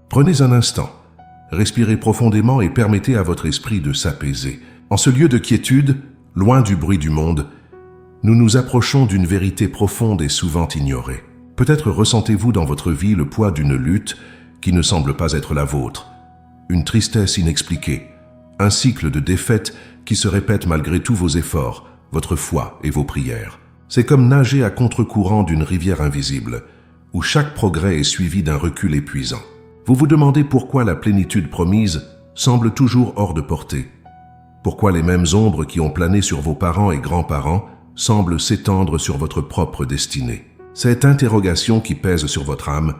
Prenez un instant, respirez profondément et permettez à votre esprit de s'apaiser. En ce lieu de quiétude, loin du bruit du monde, nous nous approchons d'une vérité profonde et souvent ignorée. Peut-être ressentez-vous dans votre vie le poids d'une lutte qui ne semble pas être la vôtre, une tristesse inexpliquée, un cycle de défaites qui se répète malgré tous vos efforts, votre foi et vos prières. C'est comme nager à contre-courant d'une rivière invisible, où chaque progrès est suivi d'un recul épuisant. Vous vous demandez pourquoi la plénitude promise semble toujours hors de portée. Pourquoi les mêmes ombres qui ont plané sur vos parents et grands-parents semblent s'étendre sur votre propre destinée. Cette interrogation qui pèse sur votre âme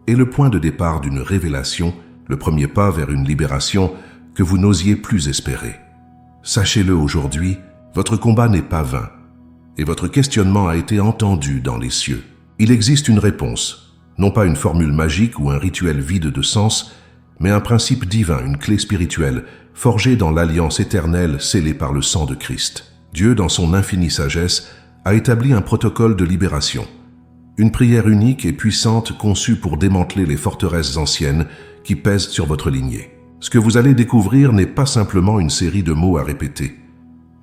est le point de départ d'une révélation, le premier pas vers une libération que vous n'osiez plus espérer. Sachez-le aujourd'hui, votre combat n'est pas vain, et votre questionnement a été entendu dans les cieux. Il existe une réponse, non pas une formule magique ou un rituel vide de sens, mais un principe divin, une clé spirituelle, forgée dans l'alliance éternelle scellée par le sang de Christ. Dieu, dans son infinie sagesse, a établi un protocole de libération. Une prière unique et puissante conçue pour démanteler les forteresses anciennes qui pèsent sur votre lignée. Ce que vous allez découvrir n'est pas simplement une série de mots à répéter,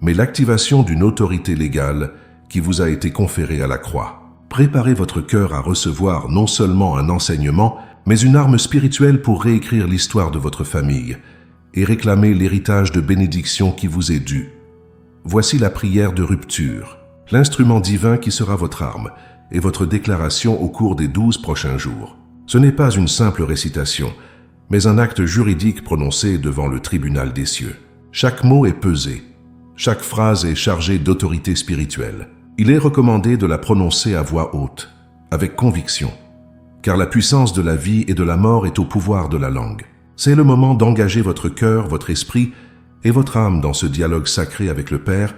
mais l'activation d'une autorité légale qui vous a été conférée à la croix. Préparez votre cœur à recevoir non seulement un enseignement, mais une arme spirituelle pour réécrire l'histoire de votre famille et réclamer l'héritage de bénédiction qui vous est dû. Voici la prière de rupture, l'instrument divin qui sera votre arme et votre déclaration au cours des 12 prochains jours. Ce n'est pas une simple récitation, mais un acte juridique prononcé devant le tribunal des cieux. Chaque mot est pesé, chaque phrase est chargée d'autorité spirituelle. Il est recommandé de la prononcer à voix haute, avec conviction, car la puissance de la vie et de la mort est au pouvoir de la langue. C'est le moment d'engager votre cœur, votre esprit et votre âme dans ce dialogue sacré avec le Père,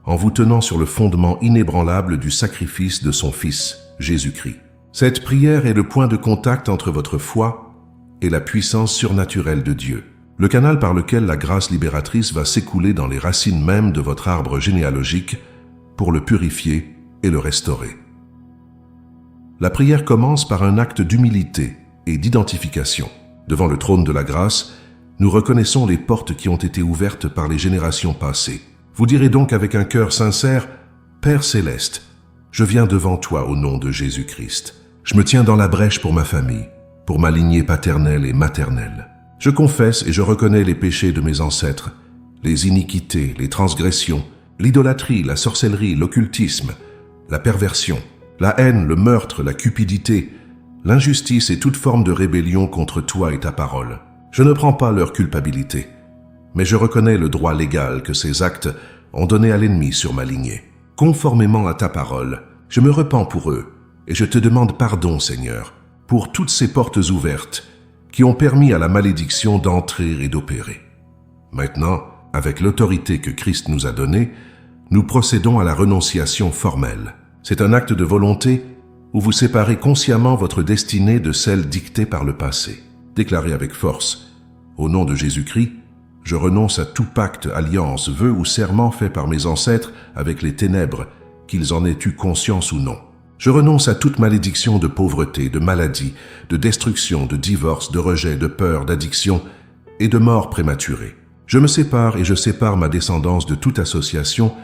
en vous tenant sur le fondement inébranlable du sacrifice de son Fils, Jésus-Christ. Cette prière est le point de contact entre votre foi et la puissance surnaturelle de Dieu, le canal par lequel la grâce libératrice va s'écouler dans les racines mêmes de votre arbre généalogique pour le purifier et le restaurer. La prière commence par un acte d'humilité et d'identification. Devant le trône de la grâce, nous reconnaissons les portes qui ont été ouvertes par les générations passées. Vous direz donc avec un cœur sincère, « Père céleste, je viens devant toi au nom de Jésus-Christ. Je me tiens dans la brèche pour ma famille, pour ma lignée paternelle et maternelle. Je confesse et je reconnais les péchés de mes ancêtres, les iniquités, les transgressions, l'idolâtrie, la sorcellerie, l'occultisme, la perversion, la haine, le meurtre, la cupidité, l'injustice et toute forme de rébellion contre toi et ta parole. Je ne prends pas leur culpabilité, mais je reconnais le droit légal que ces actes ont donné à l'ennemi sur ma lignée. Conformément à ta parole, je me repens pour eux et je te demande pardon, Seigneur, pour toutes ces portes ouvertes qui ont permis à la malédiction d'entrer et d'opérer. Maintenant, avec l'autorité que Christ nous a donnée, nous procédons à la renonciation formelle. C'est un acte de volonté où vous séparez consciemment votre destinée de celle dictée par le passé. Déclarez avec force, au nom de Jésus-Christ, je renonce à tout pacte, alliance, vœu ou serment fait par mes ancêtres avec les ténèbres, qu'ils en aient eu conscience ou non. Je renonce à toute malédiction de pauvreté, de maladie, de destruction, de divorce, de rejet, de peur, d'addiction et de mort prématurée. Je me sépare et je sépare ma descendance de toute association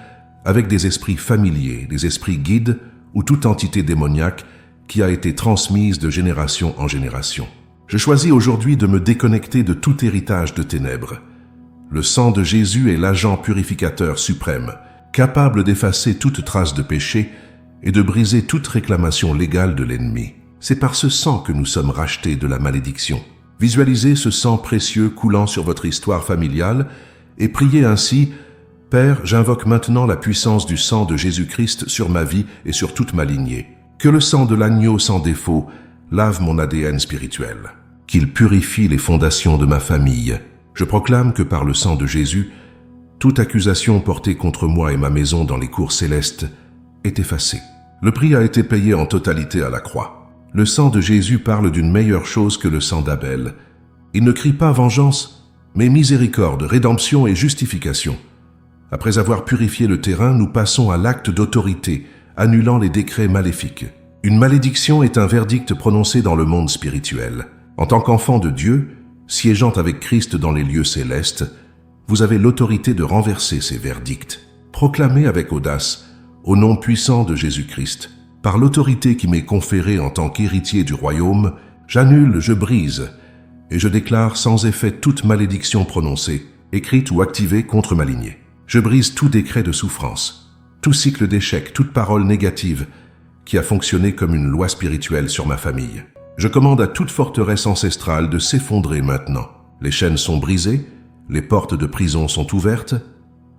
avec des esprits familiers, des esprits guides ou toute entité démoniaque qui a été transmise de génération en génération. Je choisis aujourd'hui de me déconnecter de tout héritage de ténèbres. Le sang de Jésus est l'agent purificateur suprême, capable d'effacer toute trace de péché et de briser toute réclamation légale de l'ennemi. C'est par ce sang que nous sommes rachetés de la malédiction. Visualisez ce sang précieux coulant sur votre histoire familiale et priez ainsi « Père, j'invoque maintenant la puissance du sang de Jésus-Christ sur ma vie et sur toute ma lignée. Que le sang de l'agneau sans défaut lave mon ADN spirituel. Qu'il purifie les fondations de ma famille. Je proclame que par le sang de Jésus, toute accusation portée contre moi et ma maison dans les cours célestes est effacée. Le prix a été payé en totalité à la croix. Le sang de Jésus parle d'une meilleure chose que le sang d'Abel. Il ne crie pas vengeance, mais miséricorde, rédemption et justification. Après avoir purifié le terrain, nous passons à l'acte d'autorité, annulant les décrets maléfiques. Une malédiction est un verdict prononcé dans le monde spirituel. En tant qu'enfant de Dieu, siégeant avec Christ dans les lieux célestes, vous avez l'autorité de renverser ces verdicts. Proclamez avec audace, au nom puissant de Jésus-Christ, par l'autorité qui m'est conférée en tant qu'héritier du royaume, j'annule, je brise, et je déclare sans effet toute malédiction prononcée, écrite ou activée contre ma lignée. Je brise tout décret de souffrance, tout cycle d'échec, toute parole négative qui a fonctionné comme une loi spirituelle sur ma famille. Je commande à toute forteresse ancestrale de s'effondrer maintenant. Les chaînes sont brisées, les portes de prison sont ouvertes.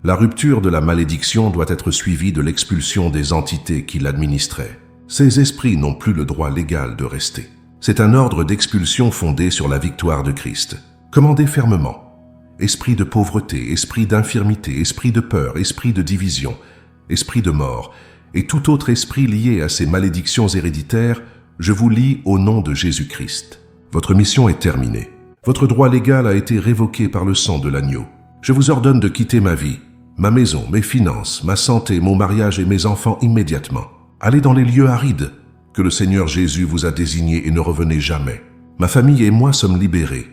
La rupture de la malédiction doit être suivie de l'expulsion des entités qui l'administraient. Ces esprits n'ont plus le droit légal de rester. C'est un ordre d'expulsion fondé sur la victoire de Christ. Commandez fermement. Esprit de pauvreté, esprit d'infirmité, esprit de peur, esprit de division, esprit de mort, et tout autre esprit lié à ces malédictions héréditaires, je vous lie au nom de Jésus-Christ. Votre mission est terminée. Votre droit légal a été révoqué par le sang de l'agneau. Je vous ordonne de quitter ma vie, ma maison, mes finances, ma santé, mon mariage et mes enfants immédiatement. Allez dans les lieux arides que le Seigneur Jésus vous a désignés et ne revenez jamais. Ma famille et moi sommes libérés.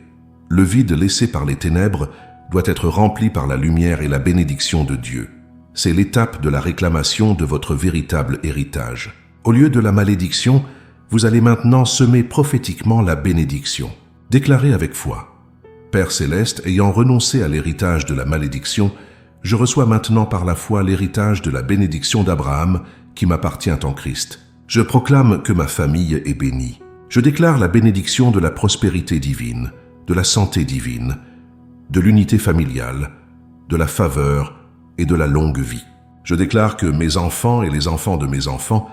Le vide laissé par les ténèbres doit être rempli par la lumière et la bénédiction de Dieu. C'est l'étape de la réclamation de votre véritable héritage. Au lieu de la malédiction, vous allez maintenant semer prophétiquement la bénédiction. Déclarez avec foi. Père céleste, ayant renoncé à l'héritage de la malédiction, je reçois maintenant par la foi l'héritage de la bénédiction d'Abraham qui m'appartient en Christ. Je proclame que ma famille est bénie. Je déclare la bénédiction de la prospérité divine, de la santé divine, de l'unité familiale, de la faveur et de la longue vie. Je déclare que mes enfants et les enfants de mes enfants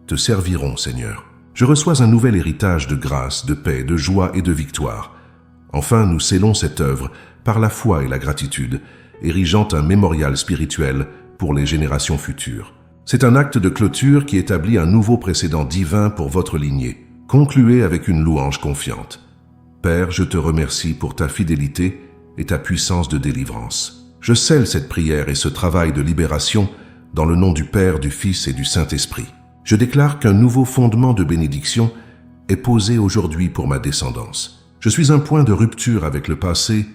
te serviront, Seigneur. Je reçois un nouvel héritage de grâce, de paix, de joie et de victoire. Enfin, nous scellons cette œuvre par la foi et la gratitude, érigeant un mémorial spirituel pour les générations futures. C'est un acte de clôture qui établit un nouveau précédent divin pour votre lignée. Concluez avec une louange confiante. Père, je te remercie pour ta fidélité et ta puissance de délivrance. Je scelle cette prière et ce travail de libération dans le nom du Père, du Fils et du Saint-Esprit. Je déclare qu'un nouveau fondement de bénédiction est posé aujourd'hui pour ma descendance. Je suis un point de rupture avec le passé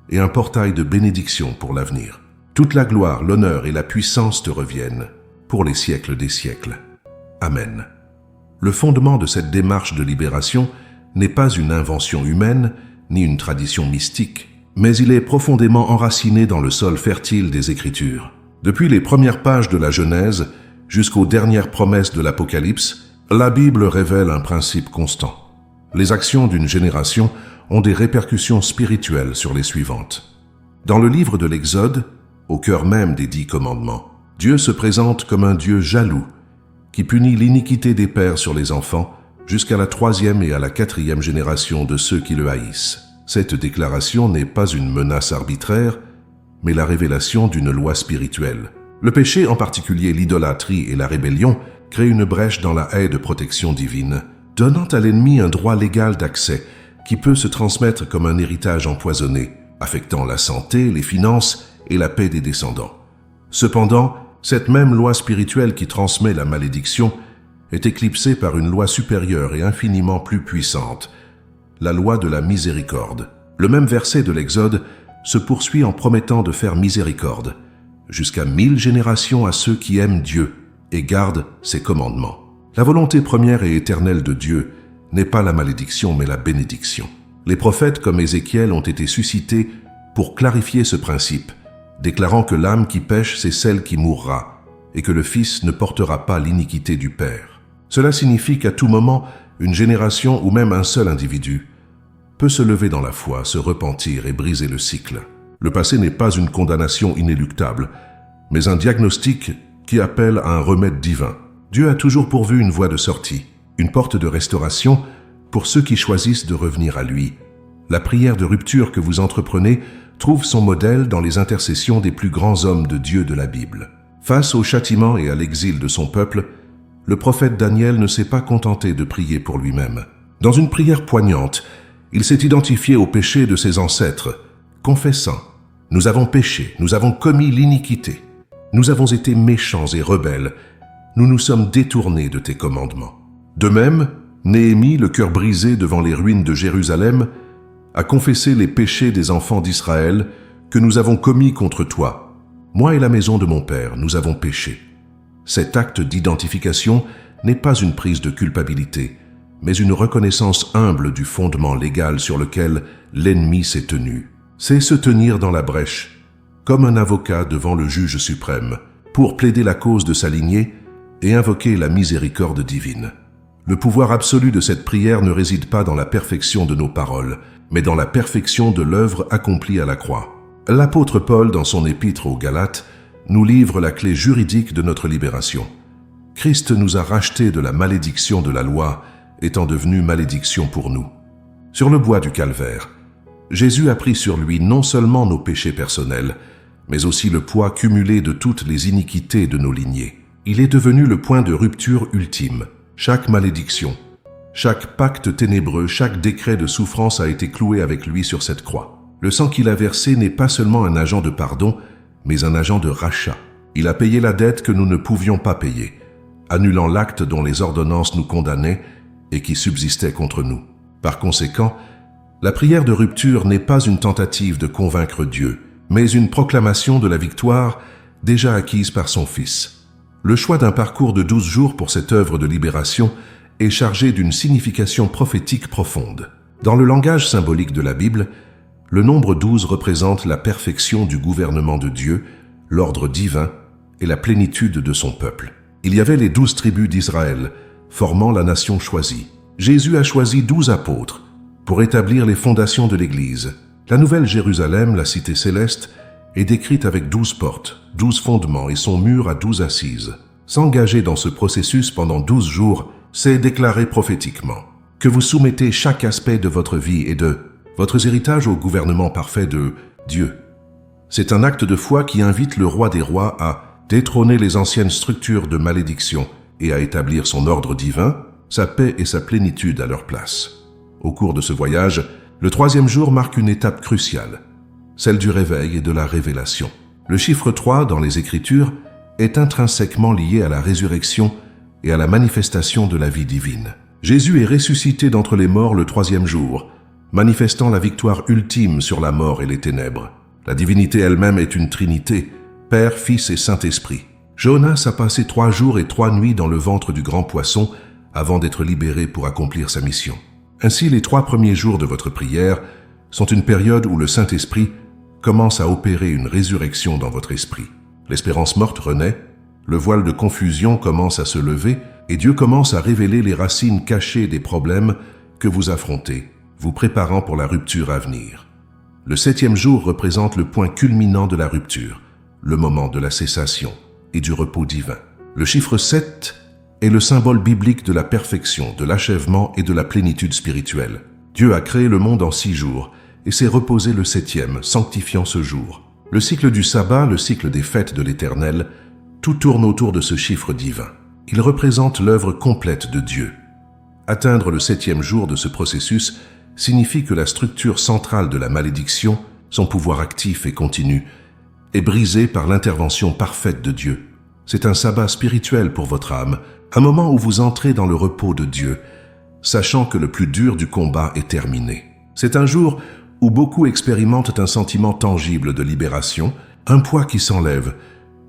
et un portail de bénédiction pour l'avenir. Toute la gloire, l'honneur et la puissance te reviennent pour les siècles des siècles. Amen. Le fondement de cette démarche de libération n'est pas une invention humaine ni une tradition mystique, mais il est profondément enraciné dans le sol fertile des Écritures. Depuis les premières pages de la Genèse jusqu'aux dernières promesses de l'Apocalypse, la Bible révèle un principe constant. Les actions d'une génération ont des répercussions spirituelles sur les suivantes. Dans le livre de l'Exode, au cœur même des 10 commandements, Dieu se présente comme un Dieu jaloux qui punit l'iniquité des pères sur les enfants jusqu'à la 3e et à la 4e génération de ceux qui le haïssent. Cette déclaration n'est pas une menace arbitraire, mais la révélation d'une loi spirituelle. Le péché, en particulier l'idolâtrie et la rébellion, crée une brèche dans la haie de protection divine, donnant à l'ennemi un droit légal d'accès qui peut se transmettre comme un héritage empoisonné, affectant la santé, les finances et la paix des descendants. Cependant, cette même loi spirituelle qui transmet la malédiction est éclipsée par une loi supérieure et infiniment plus puissante, la loi de la miséricorde. Le même verset de l'Exode se poursuit en promettant de faire miséricorde, jusqu'à 1000 générations à ceux qui aiment Dieu et gardent ses commandements. La volonté première et éternelle de Dieu n'est pas la malédiction mais la bénédiction. Les prophètes comme Ézéchiel ont été suscités pour clarifier ce principe, déclarant que l'âme qui pêche, c'est celle qui mourra, et que le Fils ne portera pas l'iniquité du Père. Cela signifie qu'à tout moment, une génération ou même un seul individu peut se lever dans la foi, se repentir et briser le cycle. Le passé n'est pas une condamnation inéluctable, mais un diagnostic qui appelle à un remède divin. Dieu a toujours pourvu une voie de sortie, une porte de restauration pour ceux qui choisissent de revenir à lui. La prière de rupture que vous entreprenez trouve son modèle dans les intercessions des plus grands hommes de Dieu de la Bible. Face au châtiment et à l'exil de son peuple, le prophète Daniel ne s'est pas contenté de prier pour lui-même. Dans une prière poignante, il s'est identifié au péché de ses ancêtres, confessant « Nous avons péché, nous avons commis l'iniquité. Nous avons été méchants et rebelles. Nous nous sommes détournés de tes commandements. » De même, Néhémie, le cœur brisé devant les ruines de Jérusalem, a confessé les péchés des enfants d'Israël que nous avons commis contre toi. Moi et la maison de mon père, nous avons péché. Cet acte d'identification n'est pas une prise de culpabilité, mais une reconnaissance humble du fondement légal sur lequel l'ennemi s'est tenu. C'est se tenir dans la brèche, comme un avocat devant le juge suprême, pour plaider la cause de sa lignée et invoquer la miséricorde divine. Le pouvoir absolu de cette prière ne réside pas dans la perfection de nos paroles, mais dans la perfection de l'œuvre accomplie à la croix. L'apôtre Paul, dans son épître aux Galates, nous livre la clé juridique de notre libération. Christ nous a rachetés de la malédiction de la loi, étant devenu malédiction pour nous. Sur le bois du calvaire, Jésus a pris sur lui non seulement nos péchés personnels, mais aussi le poids cumulé de toutes les iniquités de nos lignées. Il est devenu le point de rupture ultime. Chaque malédiction, chaque pacte ténébreux, chaque décret de souffrance a été cloué avec lui sur cette croix. Le sang qu'il a versé n'est pas seulement un agent de pardon, mais un agent de rachat. Il a payé la dette que nous ne pouvions pas payer, annulant l'acte dont les ordonnances nous condamnaient et qui subsistait contre nous. Par conséquent, la prière de rupture n'est pas une tentative de convaincre Dieu, mais une proclamation de la victoire déjà acquise par son Fils. Le choix d'un parcours de 12 jours pour cette œuvre de libération est chargé d'une signification prophétique profonde. Dans le langage symbolique de la Bible, le nombre 12 représente la perfection du gouvernement de Dieu, l'ordre divin et la plénitude de son peuple. Il y avait les 12 tribus d'Israël, formant la nation choisie. Jésus a choisi 12 apôtres pour établir les fondations de l'Église. La Nouvelle Jérusalem, la cité céleste, est décrite avec 12 portes, 12 fondements et son mur à 12 assises. S'engager dans ce processus pendant 12 jours, c'est déclarer prophétiquement que vous soumettez chaque aspect de votre vie et de votre héritage au gouvernement parfait de Dieu. C'est un acte de foi qui invite le roi des rois à détrôner les anciennes structures de malédiction et à établir son ordre divin, sa paix et sa plénitude à leur place. Au cours de ce voyage, le 3e jour marque une étape cruciale, celle du réveil et de la révélation. Le chiffre 3 dans les Écritures est intrinsèquement lié à la résurrection et à la manifestation de la vie divine. Jésus est ressuscité d'entre les morts le 3e jour, manifestant la victoire ultime sur la mort et les ténèbres. La divinité elle-même est une trinité, Père, Fils et Saint-Esprit. Jonas a passé 3 jours et 3 nuits dans le ventre du grand poisson avant d'être libéré pour accomplir sa mission. Ainsi, les 3 premiers jours de votre prière sont une période où le Saint-Esprit commence à opérer une résurrection dans votre esprit. L'espérance morte renaît, le voile de confusion commence à se lever et Dieu commence à révéler les racines cachées des problèmes que vous affrontez, vous préparant pour la rupture à venir. Le 7e jour représente le point culminant de la rupture, le moment de la cessation et du repos divin. Le chiffre 7 est le symbole biblique de la perfection, de l'achèvement et de la plénitude spirituelle. Dieu a créé le monde en 6 jours et s'est reposé le 7e, sanctifiant ce jour. Le cycle du sabbat, le cycle des fêtes de l'Éternel, tout tourne autour de ce chiffre divin. Il représente l'œuvre complète de Dieu. Atteindre le 7e jour de ce processus signifie que la structure centrale de la malédiction, son pouvoir actif et continu, est brisée par l'intervention parfaite de Dieu. C'est un sabbat spirituel pour votre âme, un moment où vous entrez dans le repos de Dieu, sachant que le plus dur du combat est terminé. C'est un jour où beaucoup expérimentent un sentiment tangible de libération, un poids qui s'enlève,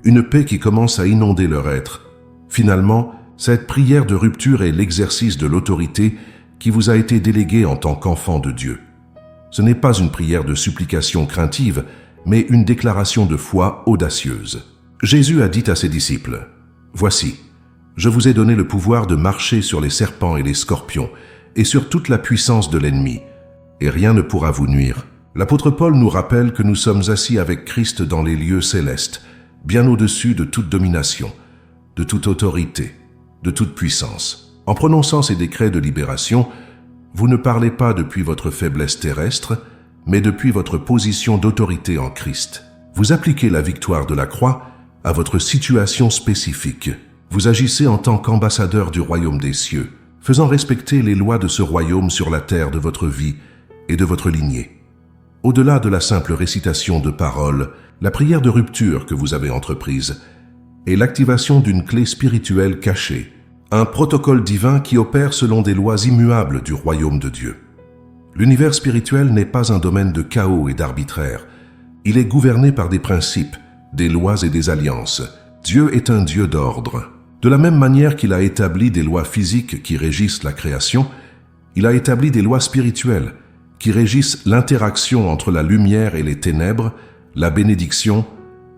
une paix qui commence à inonder leur être. Finalement, cette prière de rupture est l'exercice de l'autorité qui vous a été déléguée en tant qu'enfant de Dieu. Ce n'est pas une prière de supplication craintive, mais une déclaration de foi audacieuse. Jésus a dit à ses disciples, « Voici, je vous ai donné le pouvoir de marcher sur les serpents et les scorpions, et sur toute la puissance de l'ennemi, et rien ne pourra vous nuire. » L'apôtre Paul nous rappelle que nous sommes assis avec Christ dans les lieux célestes, bien au-dessus de toute domination, de toute autorité, de toute puissance. En prononçant ces décrets de libération, vous ne parlez pas depuis votre faiblesse terrestre, mais depuis votre position d'autorité en Christ. Vous appliquez la victoire de la croix à votre situation spécifique. Vous agissez en tant qu'ambassadeur du royaume des cieux, faisant respecter les lois de ce royaume sur la terre de votre vie et de votre lignée. Au-delà de la simple récitation de paroles, la prière de rupture que vous avez entreprise est l'activation d'une clé spirituelle cachée, un protocole divin qui opère selon des lois immuables du royaume de Dieu. L'univers spirituel n'est pas un domaine de chaos et d'arbitraire. Il est gouverné par des principes, des lois et des alliances. Dieu est un Dieu d'ordre. De la même manière qu'il a établi des lois physiques qui régissent la création, il a établi des lois spirituelles qui régissent l'interaction entre la lumière et les ténèbres, la bénédiction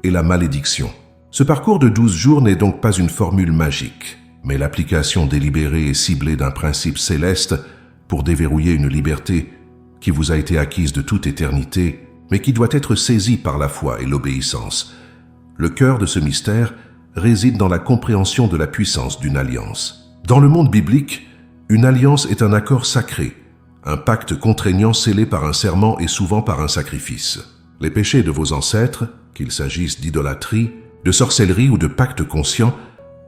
et la malédiction. Ce parcours de 12 jours n'est donc pas une formule magique, mais l'application délibérée et ciblée d'un principe céleste pour déverrouiller une liberté qui vous a été acquise de toute éternité, mais qui doit être saisie par la foi et l'obéissance. Le cœur de ce mystère réside dans la compréhension de la puissance d'une alliance. Dans le monde biblique, une alliance est un accord sacré, un pacte contraignant scellé par un serment et souvent par un sacrifice. Les péchés de vos ancêtres, qu'il s'agisse d'idolâtrie, de sorcellerie ou de pactes conscients,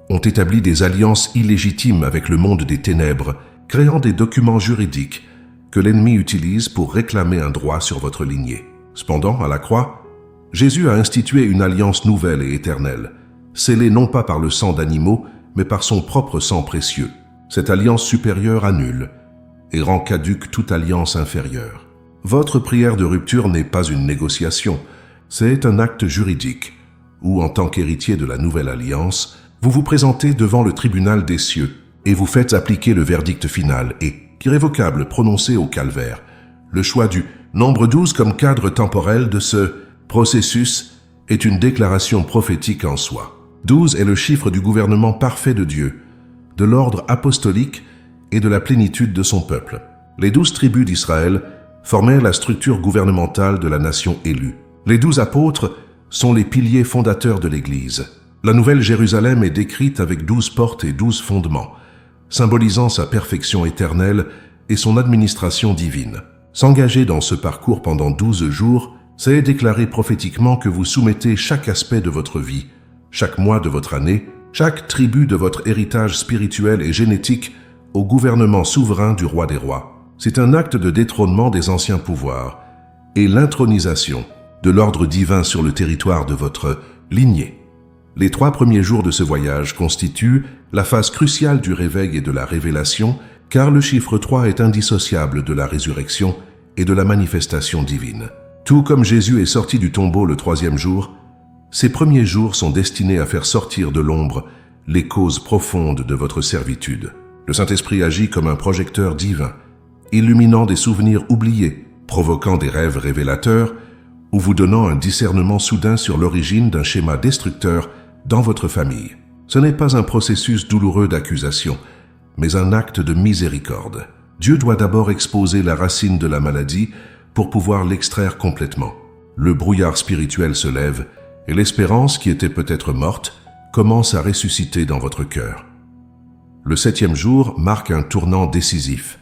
ont établi des alliances illégitimes avec le monde des ténèbres, créant des documents juridiques que l'ennemi utilise pour réclamer un droit sur votre lignée. Cependant, à la croix, Jésus a institué une alliance nouvelle et éternelle, scellée non pas par le sang d'animaux, mais par son propre sang précieux. Cette alliance supérieure annule et rend caduque toute alliance inférieure. Votre prière de rupture n'est pas une négociation, c'est un acte juridique, où, en tant qu'héritier de la nouvelle alliance, vous vous présentez devant le tribunal des cieux et vous faites appliquer le verdict final et irrévocable prononcé au calvaire. Le choix du nombre 12 comme cadre temporel de ce processus est une déclaration prophétique en soi. 12 est le chiffre du gouvernement parfait de Dieu, de l'ordre apostolique et de la plénitude de son peuple. Les 12 tribus d'Israël formaient la structure gouvernementale de la nation élue. Les 12 apôtres sont les piliers fondateurs de l'Église. La Nouvelle Jérusalem est décrite avec 12 portes et 12 fondements, symbolisant sa perfection éternelle et son administration divine. S'engager dans ce parcours pendant 12 jours, c'est déclarer prophétiquement que vous soumettez chaque aspect de votre vie, chaque mois de votre année, chaque tribu de votre héritage spirituel et génétique au gouvernement souverain du roi des rois. C'est un acte de détrônement des anciens pouvoirs et l'intronisation de l'ordre divin sur le territoire de votre lignée. Les 3 premiers jours de ce voyage constituent la phase cruciale du réveil et de la révélation, car le chiffre 3 est indissociable de la résurrection et de la manifestation divine. Tout comme Jésus est sorti du tombeau le 3e jour, ces premiers jours sont destinés à faire sortir de l'ombre les causes profondes de votre servitude. Le Saint-Esprit agit comme un projecteur divin, illuminant des souvenirs oubliés, provoquant des rêves révélateurs ou vous donnant un discernement soudain sur l'origine d'un schéma destructeur dans votre famille. Ce n'est pas un processus douloureux d'accusation, mais un acte de miséricorde. Dieu doit d'abord exposer la racine de la maladie pour pouvoir l'extraire complètement. Le brouillard spirituel se lève et l'espérance qui était peut-être morte commence à ressusciter dans votre cœur. Le 7e jour marque un tournant décisif,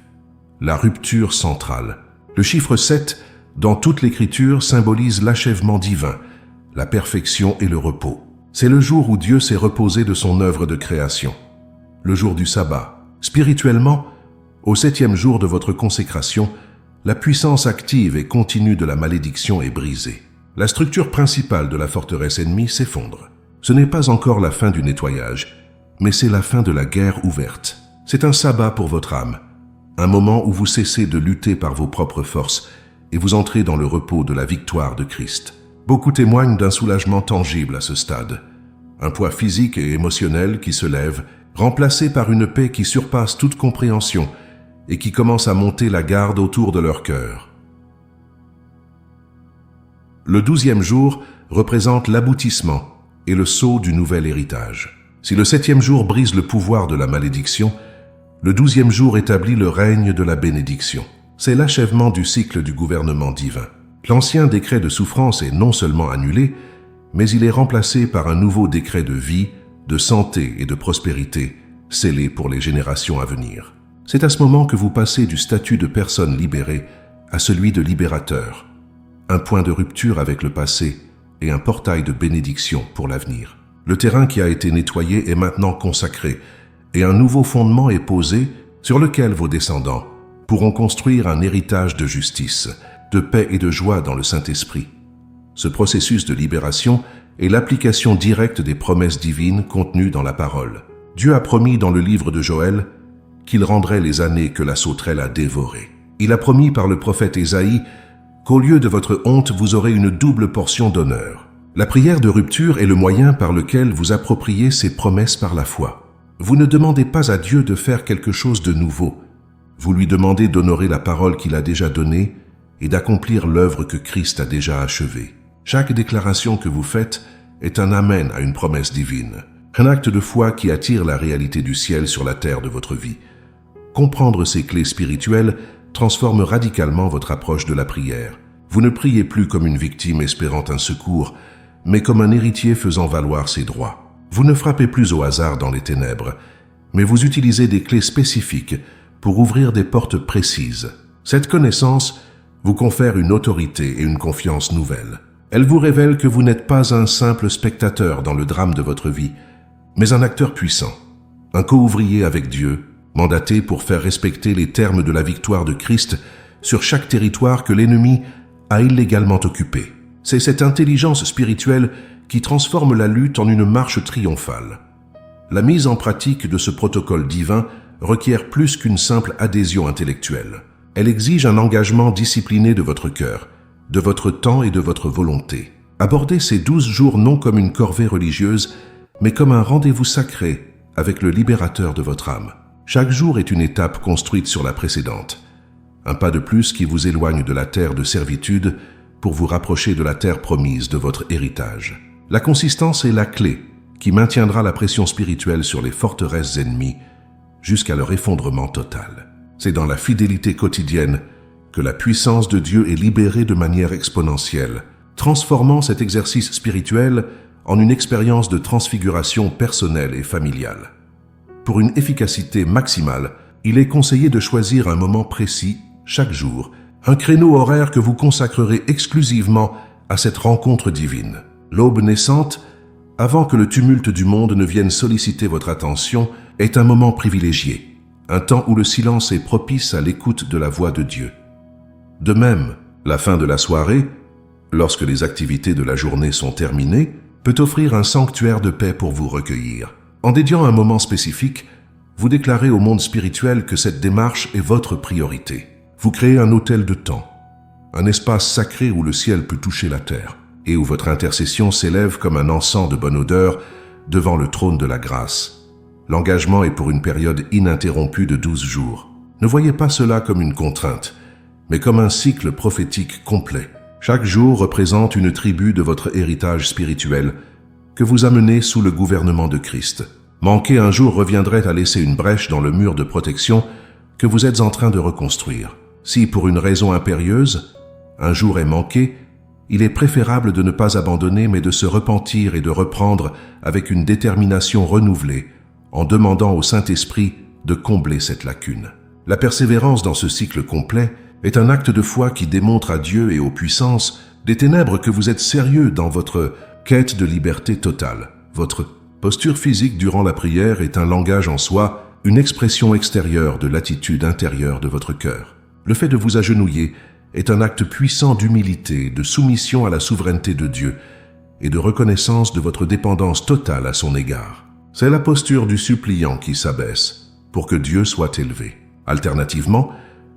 la rupture centrale. Le chiffre 7, dans toute l'Écriture, symbolise l'achèvement divin, la perfection et le repos. C'est le jour où Dieu s'est reposé de son œuvre de création, le jour du sabbat. Spirituellement, au 7e jour de votre consécration, la puissance active et continue de la malédiction est brisée. La structure principale de la forteresse ennemie s'effondre. Ce n'est pas encore la fin du nettoyage, mais c'est la fin de la guerre ouverte. C'est un sabbat pour votre âme, un moment où vous cessez de lutter par vos propres forces et vous entrez dans le repos de la victoire de Christ. Beaucoup témoignent d'un soulagement tangible à ce stade, un poids physique et émotionnel qui se lève, remplacé par une paix qui surpasse toute compréhension et qui commence à monter la garde autour de leur cœur. Le 12e jour représente l'aboutissement et le sceau du nouvel héritage. Si le 7e jour brise le pouvoir de la malédiction, le 12e jour établit le règne de la bénédiction. C'est l'achèvement du cycle du gouvernement divin. L'ancien décret de souffrance est non seulement annulé, mais il est remplacé par un nouveau décret de vie, de santé et de prospérité, scellé pour les générations à venir. C'est à ce moment que vous passez du statut de personne libérée à celui de libérateur, un point de rupture avec le passé et un portail de bénédiction pour l'avenir. Le terrain qui a été nettoyé est maintenant consacré et un nouveau fondement est posé sur lequel vos descendants pourront construire un héritage de justice, de paix et de joie dans le Saint-Esprit. Ce processus de libération est l'application directe des promesses divines contenues dans la parole. Dieu a promis dans le livre de Joël qu'il rendrait les années que la sauterelle a dévorées. Il a promis par le prophète Ésaïe qu'au lieu de votre honte, vous aurez une double portion d'honneur. La prière de rupture est le moyen par lequel vous appropriez ces promesses par la foi. Vous ne demandez pas à Dieu de faire quelque chose de nouveau. Vous lui demandez d'honorer la parole qu'il a déjà donnée et d'accomplir l'œuvre que Christ a déjà achevée. Chaque déclaration que vous faites est un amen à une promesse divine, un acte de foi qui attire la réalité du ciel sur la terre de votre vie. Comprendre ces clés spirituelles transforme radicalement votre approche de la prière. Vous ne priez plus comme une victime espérant un secours, mais comme un héritier faisant valoir ses droits. Vous ne frappez plus au hasard dans les ténèbres, mais vous utilisez des clés spécifiques pour ouvrir des portes précises. Cette connaissance vous confère une autorité et une confiance nouvelles. Elle vous révèle que vous n'êtes pas un simple spectateur dans le drame de votre vie, mais un acteur puissant, un co-ouvrier avec Dieu, mandaté pour faire respecter les termes de la victoire de Christ sur chaque territoire que l'ennemi a illégalement occupé. C'est cette intelligence spirituelle qui transforme la lutte en une marche triomphale. La mise en pratique de ce protocole divin requiert plus qu'une simple adhésion intellectuelle. Elle exige un engagement discipliné de votre cœur, de votre temps et de votre volonté. Abordez ces 12 jours non comme une corvée religieuse, mais comme un rendez-vous sacré avec le libérateur de votre âme. Chaque jour est une étape construite sur la précédente. Un pas de plus qui vous éloigne de la terre de servitude pour vous rapprocher de la terre promise de votre héritage. La consistance est la clé qui maintiendra la pression spirituelle sur les forteresses ennemies jusqu'à leur effondrement total. C'est dans la fidélité quotidienne que la puissance de Dieu est libérée de manière exponentielle, transformant cet exercice spirituel en une expérience de transfiguration personnelle et familiale. Pour une efficacité maximale, il est conseillé de choisir un moment précis, chaque jour, un créneau horaire que vous consacrerez exclusivement à cette rencontre divine. L'aube naissante, avant que le tumulte du monde ne vienne solliciter votre attention, est un moment privilégié, un temps où le silence est propice à l'écoute de la voix de Dieu. De même, la fin de la soirée, lorsque les activités de la journée sont terminées, peut offrir un sanctuaire de paix pour vous recueillir. En dédiant un moment spécifique, vous déclarez au monde spirituel que cette démarche est votre priorité. Vous créez un autel de temps, un espace sacré où le ciel peut toucher la terre, et où votre intercession s'élève comme un encens de bonne odeur devant le trône de la grâce. L'engagement est pour une période ininterrompue de 12 jours. Ne voyez pas cela comme une contrainte, mais comme un cycle prophétique complet. Chaque jour représente une tribu de votre héritage spirituel que vous amenez sous le gouvernement de Christ. Manquer un jour reviendrait à laisser une brèche dans le mur de protection que vous êtes en train de reconstruire. Si, pour une raison impérieuse, un jour est manqué, il est préférable de ne pas abandonner mais de se repentir et de reprendre avec une détermination renouvelée en demandant au Saint-Esprit de combler cette lacune. La persévérance dans ce cycle complet est un acte de foi qui démontre à Dieu et aux puissances des ténèbres que vous êtes sérieux dans votre quête de liberté totale. Votre posture physique durant la prière est un langage en soi, une expression extérieure de l'attitude intérieure de votre cœur. Le fait de vous agenouiller est un acte puissant d'humilité, de soumission à la souveraineté de Dieu et de reconnaissance de votre dépendance totale à son égard. C'est la posture du suppliant qui s'abaisse pour que Dieu soit élevé. Alternativement,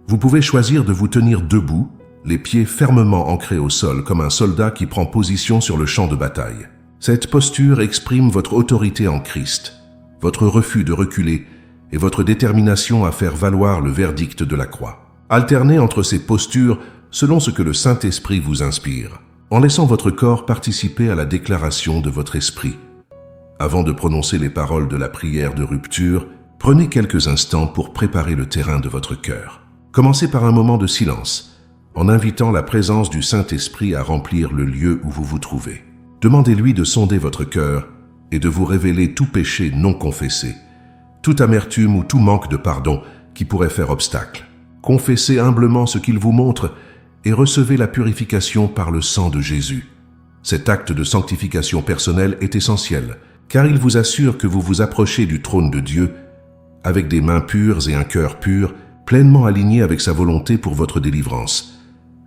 vous pouvez choisir de vous tenir debout, les pieds fermement ancrés au sol comme un soldat qui prend position sur le champ de bataille. Cette posture exprime votre autorité en Christ, votre refus de reculer et votre détermination à faire valoir le verdict de la croix. Alternez entre ces postures selon ce que le Saint-Esprit vous inspire, en laissant votre corps participer à la déclaration de votre esprit. Avant de prononcer les paroles de la prière de rupture, prenez quelques instants pour préparer le terrain de votre cœur. Commencez par un moment de silence, en invitant la présence du Saint-Esprit à remplir le lieu où vous vous trouvez. Demandez-lui de sonder votre cœur et de vous révéler tout péché non confessé, toute amertume ou tout manque de pardon qui pourrait faire obstacle. Confessez humblement ce qu'il vous montre et recevez la purification par le sang de Jésus. Cet acte de sanctification personnelle est essentiel, car il vous assure que vous vous approchez du trône de Dieu avec des mains pures et un cœur pur, pleinement aligné avec sa volonté pour votre délivrance.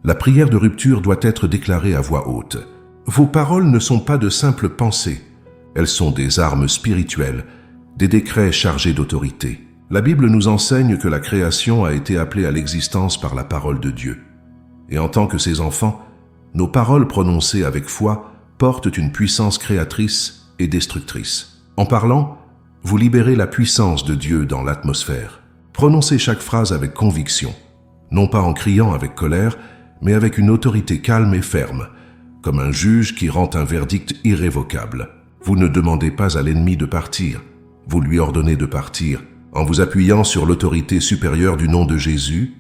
La prière de rupture doit être déclarée à voix haute. Vos paroles ne sont pas de simples pensées, elles sont des armes spirituelles, des décrets chargés d'autorité. La Bible nous enseigne que la création a été appelée à l'existence par la parole de Dieu. Et en tant que ses enfants, nos paroles prononcées avec foi portent une puissance créatrice et destructrice. En parlant, vous libérez la puissance de Dieu dans l'atmosphère. Prononcez chaque phrase avec conviction, non pas en criant avec colère, mais avec une autorité calme et ferme, comme un juge qui rend un verdict irrévocable. Vous ne demandez pas à l'ennemi de partir, vous lui ordonnez de partir, en vous appuyant sur l'autorité supérieure du nom de Jésus.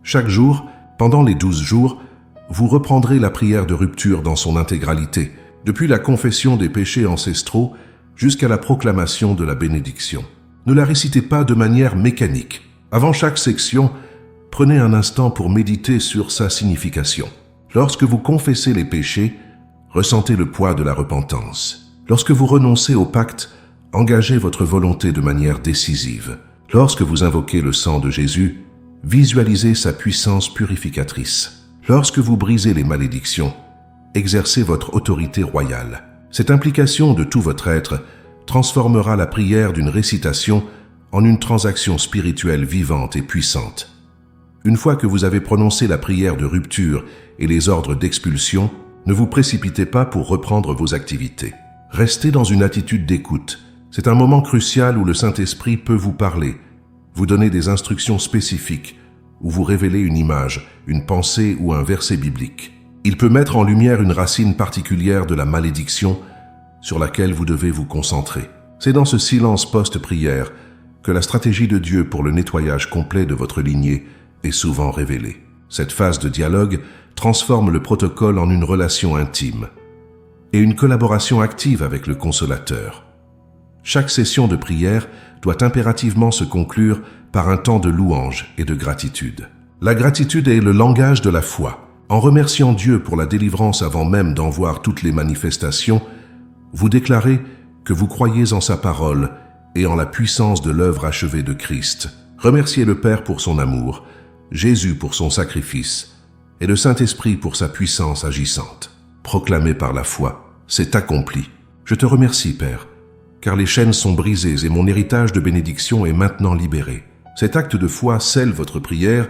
Chaque jour, pendant les 12 jours, vous reprendrez la prière de rupture dans son intégralité, depuis la confession des péchés ancestraux jusqu'à la proclamation de la bénédiction. Ne la récitez pas de manière mécanique. Avant chaque section, prenez un instant pour méditer sur sa signification. Lorsque vous confessez les péchés, ressentez le poids de la repentance. Lorsque vous renoncez au pacte, engagez votre volonté de manière décisive. Lorsque vous invoquez le sang de Jésus, visualisez sa puissance purificatrice. Lorsque vous brisez les malédictions, exercez votre autorité royale. Cette implication de tout votre être transformera la prière d'une récitation en une transaction spirituelle vivante et puissante. Une fois que vous avez prononcé la prière de rupture et les ordres d'expulsion, ne vous précipitez pas pour reprendre vos activités. Restez dans une attitude d'écoute. C'est un moment crucial où le Saint-Esprit peut vous parler, vous donner des instructions spécifiques, ou vous révéler une image, une pensée ou un verset biblique. Il peut mettre en lumière une racine particulière de la malédiction sur laquelle vous devez vous concentrer. C'est dans ce silence post-prière que la stratégie de Dieu pour le nettoyage complet de votre lignée est souvent révélée. Cette phase de dialogue transforme le protocole en une relation intime et une collaboration active avec le Consolateur. Chaque session de prière doit impérativement se conclure par un temps de louange et de gratitude. La gratitude est le langage de la foi. En remerciant Dieu pour la délivrance avant même d'en voir toutes les manifestations, vous déclarez que vous croyez en sa parole et en la puissance de l'œuvre achevée de Christ. Remerciez le Père pour son amour, Jésus pour son sacrifice et le Saint-Esprit pour sa puissance agissante. Proclamez par la foi, c'est accompli. Je te remercie, Père, car les chaînes sont brisées et mon héritage de bénédiction est maintenant libéré. Cet acte de foi scelle votre prière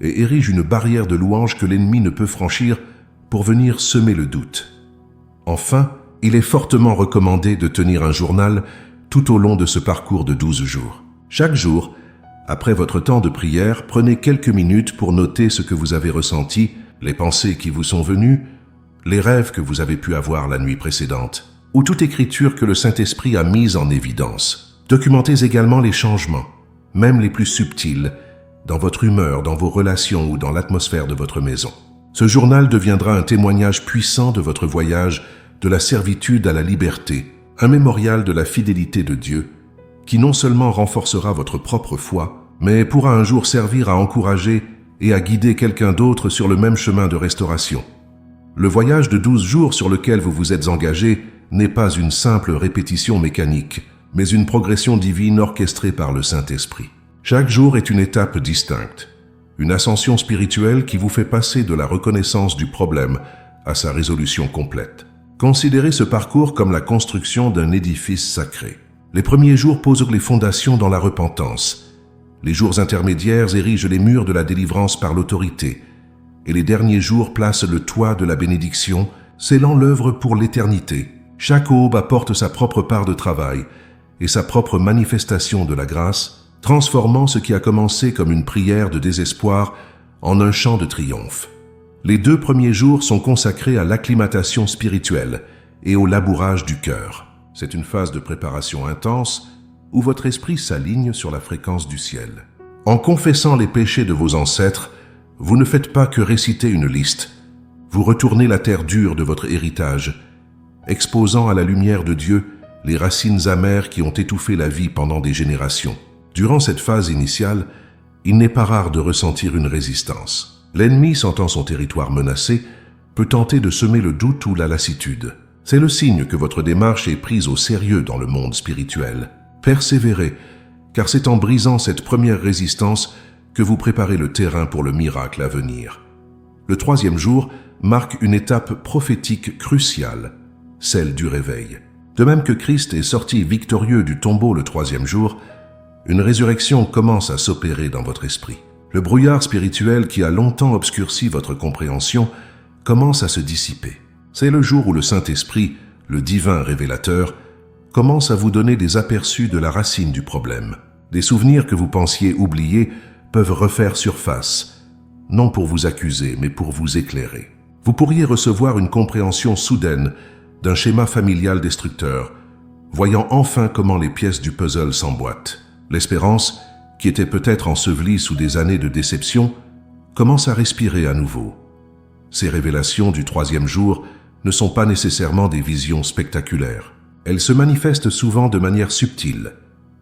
et érige une barrière de louange que l'ennemi ne peut franchir pour venir semer le doute. Enfin, il est fortement recommandé de tenir un journal tout au long de ce parcours de 12 jours. Chaque jour, après votre temps de prière, prenez quelques minutes pour noter ce que vous avez ressenti, les pensées qui vous sont venues, les rêves que vous avez pu avoir la nuit précédente, ou toute écriture que le Saint-Esprit a mise en évidence. Documentez également les changements, même les plus subtils, dans votre humeur, dans vos relations ou dans l'atmosphère de votre maison. Ce journal deviendra un témoignage puissant de votre voyage de la servitude à la liberté, un mémorial de la fidélité de Dieu, qui non seulement renforcera votre propre foi, mais pourra un jour servir à encourager et à guider quelqu'un d'autre sur le même chemin de restauration. Le voyage de 12 jours sur lequel vous vous êtes engagé n'est pas une simple répétition mécanique, mais une progression divine orchestrée par le Saint-Esprit. Chaque jour est une étape distincte, une ascension spirituelle qui vous fait passer de la reconnaissance du problème à sa résolution complète. Considérez ce parcours comme la construction d'un édifice sacré. Les premiers jours posent les fondations dans la repentance. Les jours intermédiaires érigent les murs de la délivrance par l'autorité. Et les derniers jours placent le toit de la bénédiction, scellant l'œuvre pour l'éternité. Chaque aube apporte sa propre part de travail et sa propre manifestation de la grâce, transformant ce qui a commencé comme une prière de désespoir en un chant de triomphe. Les 2 premiers jours sont consacrés à l'acclimatation spirituelle et au labourage du cœur. C'est une phase de préparation intense où votre esprit s'aligne sur la fréquence du ciel. En confessant les péchés de vos ancêtres, vous ne faites pas que réciter une liste. Vous retournez la terre dure de votre héritage, exposant à la lumière de Dieu les racines amères qui ont étouffé la vie pendant des générations. Durant cette phase initiale, il n'est pas rare de ressentir une résistance. L'ennemi, sentant son territoire menacé, peut tenter de semer le doute ou la lassitude. C'est le signe que votre démarche est prise au sérieux dans le monde spirituel. Persévérez, car c'est en brisant cette première résistance que vous préparez le terrain pour le miracle à venir. Le 3e jour marque une étape prophétique cruciale, celle du réveil. De même que Christ est sorti victorieux du tombeau le troisième jour, une résurrection commence à s'opérer dans votre esprit. Le brouillard spirituel qui a longtemps obscurci votre compréhension commence à se dissiper. C'est le jour où le Saint-Esprit, le divin révélateur, commence à vous donner des aperçus de la racine du problème. Des souvenirs que vous pensiez oubliés peuvent refaire surface, non pour vous accuser, mais pour vous éclairer. Vous pourriez recevoir une compréhension soudaine d'un schéma familial destructeur, voyant enfin comment les pièces du puzzle s'emboîtent. L'espérance, qui était peut-être ensevelie sous des années de déception, commence à respirer à nouveau. Ces révélations du troisième jour ne sont pas nécessairement des visions spectaculaires. Elles se manifestent souvent de manière subtile,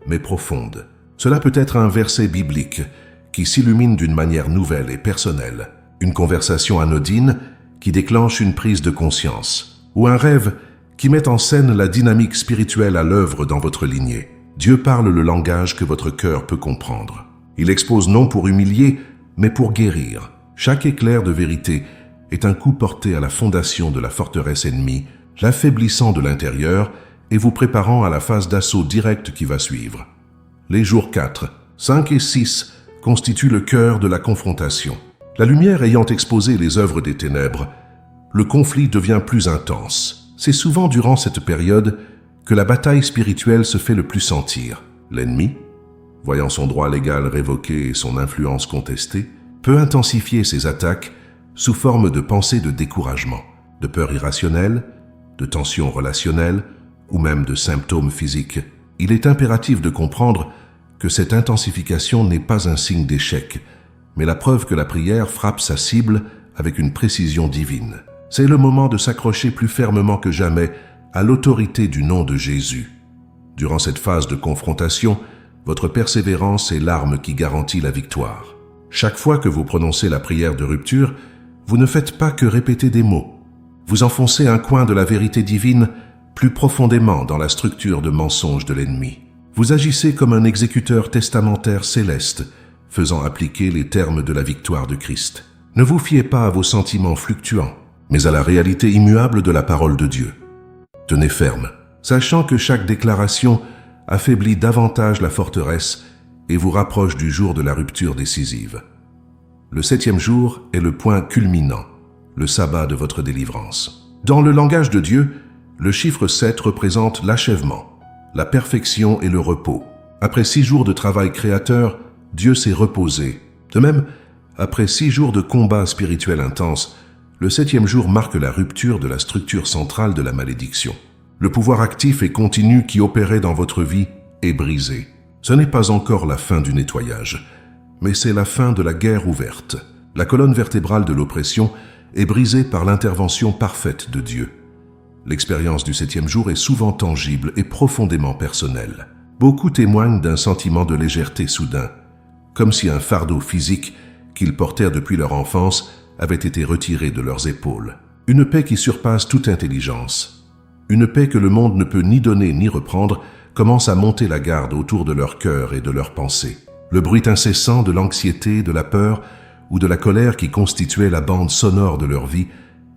mais profonde. Cela peut être un verset biblique qui s'illumine d'une manière nouvelle et personnelle, une conversation anodine qui déclenche une prise de conscience, ou un rêve qui met en scène la dynamique spirituelle à l'œuvre dans votre lignée. Dieu parle le langage que votre cœur peut comprendre. Il expose non pour humilier, mais pour guérir. Chaque éclair de vérité est un coup porté à la fondation de la forteresse ennemie, l'affaiblissant de l'intérieur et vous préparant à la phase d'assaut directe qui va suivre. Les jours 4, 5 et 6 constituent le cœur de la confrontation. La lumière ayant exposé les œuvres des ténèbres, le conflit devient plus intense. C'est souvent durant cette période que la bataille spirituelle se fait le plus sentir. L'ennemi, voyant son droit légal révoqué et son influence contestée, peut intensifier ses attaques sous forme de pensées de découragement, de peur irrationnelle, de tensions relationnelles ou même de symptômes physiques. Il est impératif de comprendre que cette intensification n'est pas un signe d'échec, mais la preuve que la prière frappe sa cible avec une précision divine. C'est le moment de s'accrocher plus fermement que jamais à l'autorité du nom de Jésus. Durant cette phase de confrontation, votre persévérance est l'arme qui garantit la victoire. Chaque fois que vous prononcez la prière de rupture, vous ne faites pas que répéter des mots. Vous enfoncez un coin de la vérité divine plus profondément dans la structure de mensonge de l'ennemi. Vous agissez comme un exécuteur testamentaire céleste, faisant appliquer les termes de la victoire de Christ. Ne vous fiez pas à vos sentiments fluctuants, mais à la réalité immuable de la parole de Dieu. Tenez ferme, sachant que chaque déclaration affaiblit davantage la forteresse et vous rapproche du jour de la rupture décisive. Le 7e jour est le point culminant, le sabbat de votre délivrance. Dans le langage de Dieu, le chiffre 7 représente l'achèvement, la perfection et le repos. Après 6 jours de travail créateur, Dieu s'est reposé. De même, après 6 jours de combat spirituel intense, le 7e jour marque la rupture de la structure centrale de la malédiction. Le pouvoir actif et continu qui opérait dans votre vie est brisé. Ce n'est pas encore la fin du nettoyage, mais c'est la fin de la guerre ouverte. La colonne vertébrale de l'oppression est brisée par l'intervention parfaite de Dieu. L'expérience du 7e jour est souvent tangible et profondément personnelle. Beaucoup témoignent d'un sentiment de légèreté soudain, comme si un fardeau physique qu'ils portèrent depuis leur enfance avait été retiré de leurs épaules. Une paix qui surpasse toute intelligence. Une paix que le monde ne peut ni donner ni reprendre commence à monter la garde autour de leur cœur et de leurs pensées. Le bruit incessant de l'anxiété, de la peur ou de la colère qui constituait la bande sonore de leur vie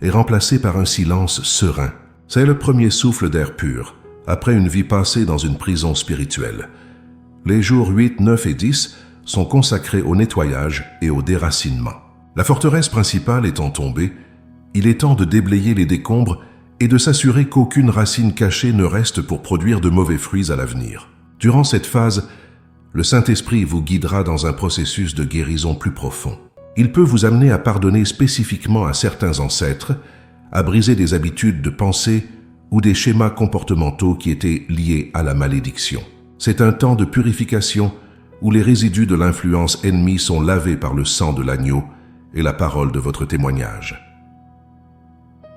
est remplacé par un silence serein. C'est le premier souffle d'air pur, après une vie passée dans une prison spirituelle. Les jours 8, 9 et 10 sont consacrés au nettoyage et au déracinement. La forteresse principale étant tombée, il est temps de déblayer les décombres et de s'assurer qu'aucune racine cachée ne reste pour produire de mauvais fruits à l'avenir. Durant cette phase, le Saint-Esprit vous guidera dans un processus de guérison plus profond. Il peut vous amener à pardonner spécifiquement à certains ancêtres, à briser des habitudes de pensée ou des schémas comportementaux qui étaient liés à la malédiction. C'est un temps de purification où les résidus de l'influence ennemie sont lavés par le sang de l'agneau et la parole de votre témoignage.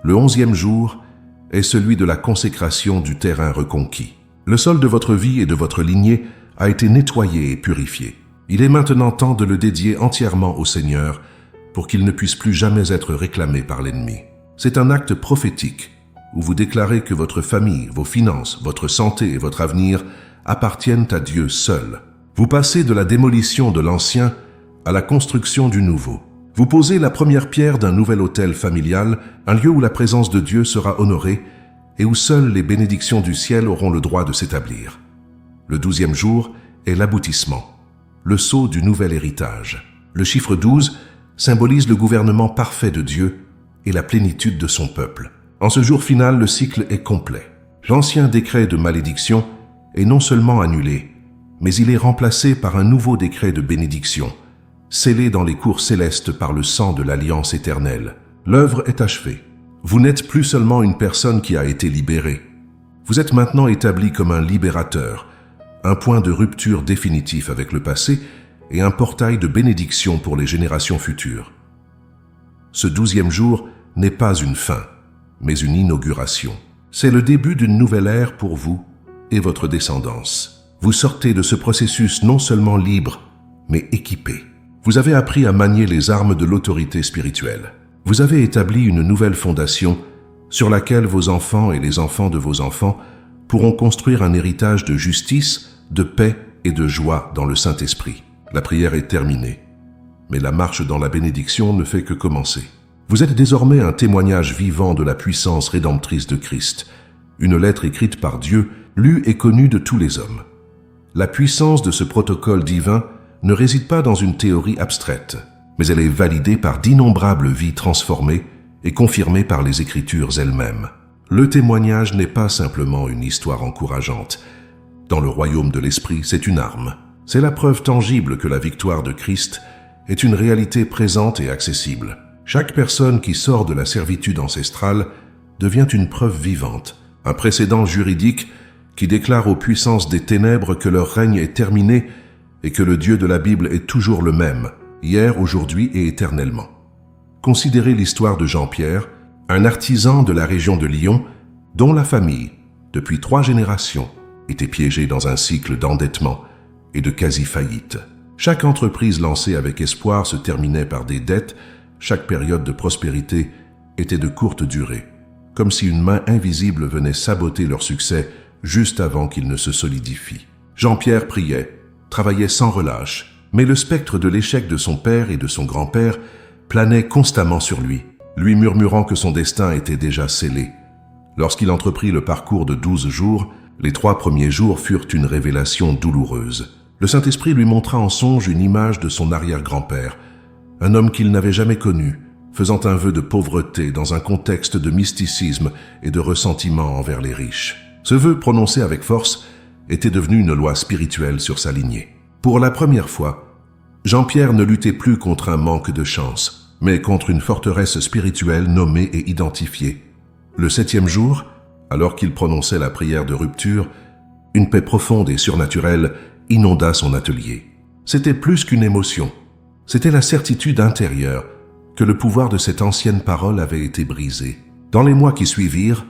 Le 11e jour est celui de la consécration du terrain reconquis. Le sol de votre vie et de votre lignée a été nettoyé et purifié. Il est maintenant temps de le dédier entièrement au Seigneur pour qu'il ne puisse plus jamais être réclamé par l'ennemi. C'est un acte prophétique où vous déclarez que votre famille, vos finances, votre santé et votre avenir appartiennent à Dieu seul. Vous passez de la démolition de l'ancien à la construction du nouveau. Vous posez la première pierre d'un nouvel autel familial, un lieu où la présence de Dieu sera honorée et où seules les bénédictions du ciel auront le droit de s'établir. Le 12e jour est l'aboutissement, le sceau du nouvel héritage. Le chiffre 12 symbolise le gouvernement parfait de Dieu et la plénitude de son peuple. En ce jour final, le cycle est complet. L'ancien décret de malédiction est non seulement annulé, mais il est remplacé par un nouveau décret de bénédiction, scellé dans les cours célestes par le sang de l'alliance éternelle. L'œuvre est achevée. Vous n'êtes plus seulement une personne qui a été libérée. Vous êtes maintenant établi comme un libérateur, un point de rupture définitif avec le passé et un portail de bénédiction pour les générations futures. Ce 12e jour n'est pas une fin, mais une inauguration. C'est le début d'une nouvelle ère pour vous et votre descendance. Vous sortez de ce processus non seulement libre, mais équipé. Vous avez appris à manier les armes de l'autorité spirituelle. Vous avez établi une nouvelle fondation sur laquelle vos enfants et les enfants de vos enfants pourront construire un héritage de justice, de paix et de joie dans le Saint-Esprit. La prière est terminée, mais la marche dans la bénédiction ne fait que commencer. Vous êtes désormais un témoignage vivant de la puissance rédemptrice de Christ, une lettre écrite par Dieu, lue et connue de tous les hommes. La puissance de ce protocole divin ne réside pas dans une théorie abstraite, mais elle est validée par d'innombrables vies transformées et confirmée par les Écritures elles-mêmes. Le témoignage n'est pas simplement une histoire encourageante. Dans le royaume de l'Esprit, c'est une arme. C'est la preuve tangible que la victoire de Christ est une réalité présente et accessible. Chaque personne qui sort de la servitude ancestrale devient une preuve vivante, un précédent juridique qui déclare aux puissances des ténèbres que leur règne est terminé et que le Dieu de la Bible est toujours le même, hier, aujourd'hui et éternellement. Considérez l'histoire de Jean-Pierre, un artisan de la région de Lyon, dont la famille, depuis 3 générations, était piégée dans un cycle d'endettement et de quasi-faillite. Chaque entreprise lancée avec espoir se terminait par des dettes, chaque période de prospérité était de courte durée, comme si une main invisible venait saboter leur succès juste avant qu'ils ne se solidifient. Jean-Pierre priait, travaillait sans relâche, mais le spectre de l'échec de son père et de son grand-père planait constamment sur lui, lui murmurant que son destin était déjà scellé. Lorsqu'il entreprit le parcours de 12 jours, les 3 premiers jours furent une révélation douloureuse. Le Saint-Esprit lui montra en songe une image de son arrière-grand-père, un homme qu'il n'avait jamais connu, faisant un vœu de pauvreté dans un contexte de mysticisme et de ressentiment envers les riches. Ce vœu prononcé avec force était devenu une loi spirituelle sur sa lignée. Pour la première fois, Jean-Pierre ne luttait plus contre un manque de chance, mais contre une forteresse spirituelle nommée et identifiée. Le 7e jour, alors qu'il prononçait la prière de rupture, une paix profonde et surnaturelle inonda son atelier. C'était plus qu'une émotion, c'était la certitude intérieure que le pouvoir de cette ancienne parole avait été brisé. Dans les mois qui suivirent,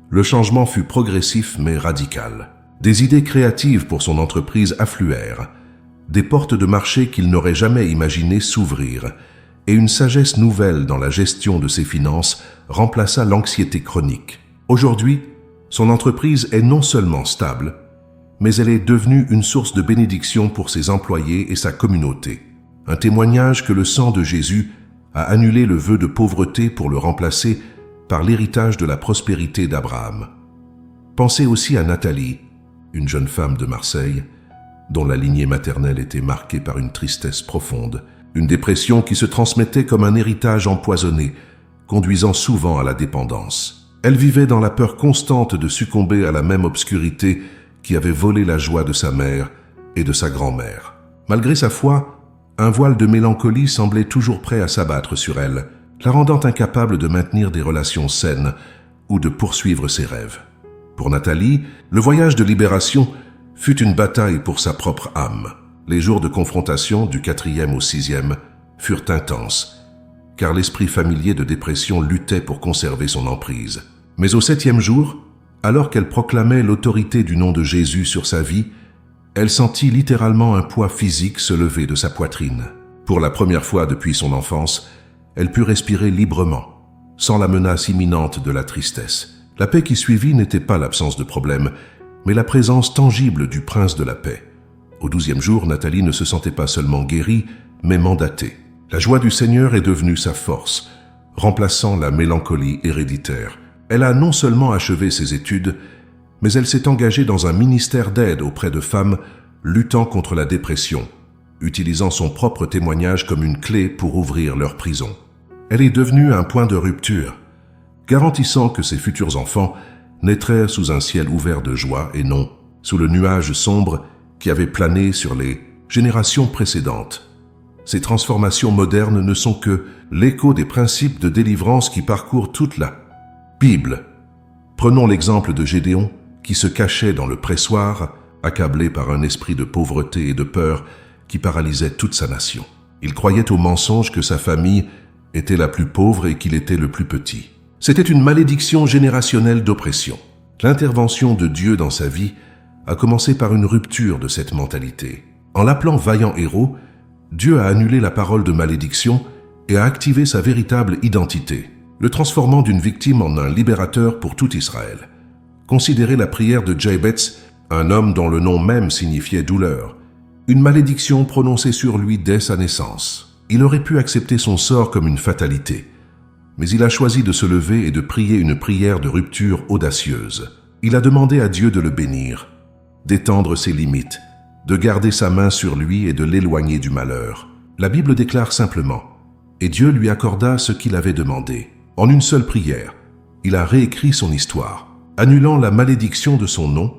le changement fut progressif mais radical. Des idées créatives pour son entreprise affluèrent, des portes de marché qu'il n'aurait jamais imaginé s'ouvrirent, et une sagesse nouvelle dans la gestion de ses finances remplaça l'anxiété chronique. Aujourd'hui, son entreprise est non seulement stable, mais elle est devenue une source de bénédiction pour ses employés et sa communauté. Un témoignage que le sang de Jésus a annulé le vœu de pauvreté pour le remplacer par l'héritage de la prospérité d'Abraham. Pensez aussi à Nathalie, une jeune femme de Marseille, dont la lignée maternelle était marquée par une tristesse profonde, une dépression qui se transmettait comme un héritage empoisonné, conduisant souvent à la dépendance. Elle vivait dans la peur constante de succomber à la même obscurité qui avait volé la joie de sa mère et de sa grand-mère. Malgré sa foi, un voile de mélancolie semblait toujours prêt à s'abattre sur elle, la rendant incapable de maintenir des relations saines ou de poursuivre ses rêves. Pour Nathalie, le voyage de libération fut une bataille pour sa propre âme. Les jours de confrontation, du 4e au 6e, furent intenses, car l'esprit familier de dépression luttait pour conserver son emprise. Mais au 7e jour, alors qu'elle proclamait l'autorité du nom de Jésus sur sa vie, elle sentit littéralement un poids physique se lever de sa poitrine. Pour la première fois depuis son enfance, elle put respirer librement, sans la menace imminente de la tristesse. La paix qui suivit n'était pas l'absence de problème, mais la présence tangible du prince de la paix. Au 12e jour, Nathalie ne se sentait pas seulement guérie, mais mandatée. La joie du Seigneur est devenue sa force, remplaçant la mélancolie héréditaire. Elle a non seulement achevé ses études, mais elle s'est engagée dans un ministère d'aide auprès de femmes luttant contre la dépression, utilisant son propre témoignage comme une clé pour ouvrir leur prison. Elle est devenue un point de rupture, garantissant que ses futurs enfants naîtraient sous un ciel ouvert de joie et non sous le nuage sombre qui avait plané sur les générations précédentes. Ces transformations modernes ne sont que l'écho des principes de délivrance qui parcourent toute la Bible. Prenons l'exemple de Gédéon, qui se cachait dans le pressoir, accablé par un esprit de pauvreté et de peur qui paralysait toute sa nation. Il croyait au mensonge que sa famille était la plus pauvre et qu'il était le plus petit. C'était une malédiction générationnelle d'oppression. L'intervention de Dieu dans sa vie a commencé par une rupture de cette mentalité. En l'appelant vaillant héros, Dieu a annulé la parole de malédiction et a activé sa véritable identité, le transformant d'une victime en un libérateur pour tout Israël. Considérez la prière de Jabez, un homme dont le nom même signifiait douleur, une malédiction prononcée sur lui dès sa naissance. Il aurait pu accepter son sort comme une fatalité, mais il a choisi de se lever et de prier une prière de rupture audacieuse. Il a demandé à Dieu de le bénir, d'étendre ses limites, de garder sa main sur lui et de l'éloigner du malheur. La Bible déclare simplement « Et Dieu lui accorda ce qu'il avait demandé ». En une seule prière, il a réécrit son histoire, annulant la malédiction de son nom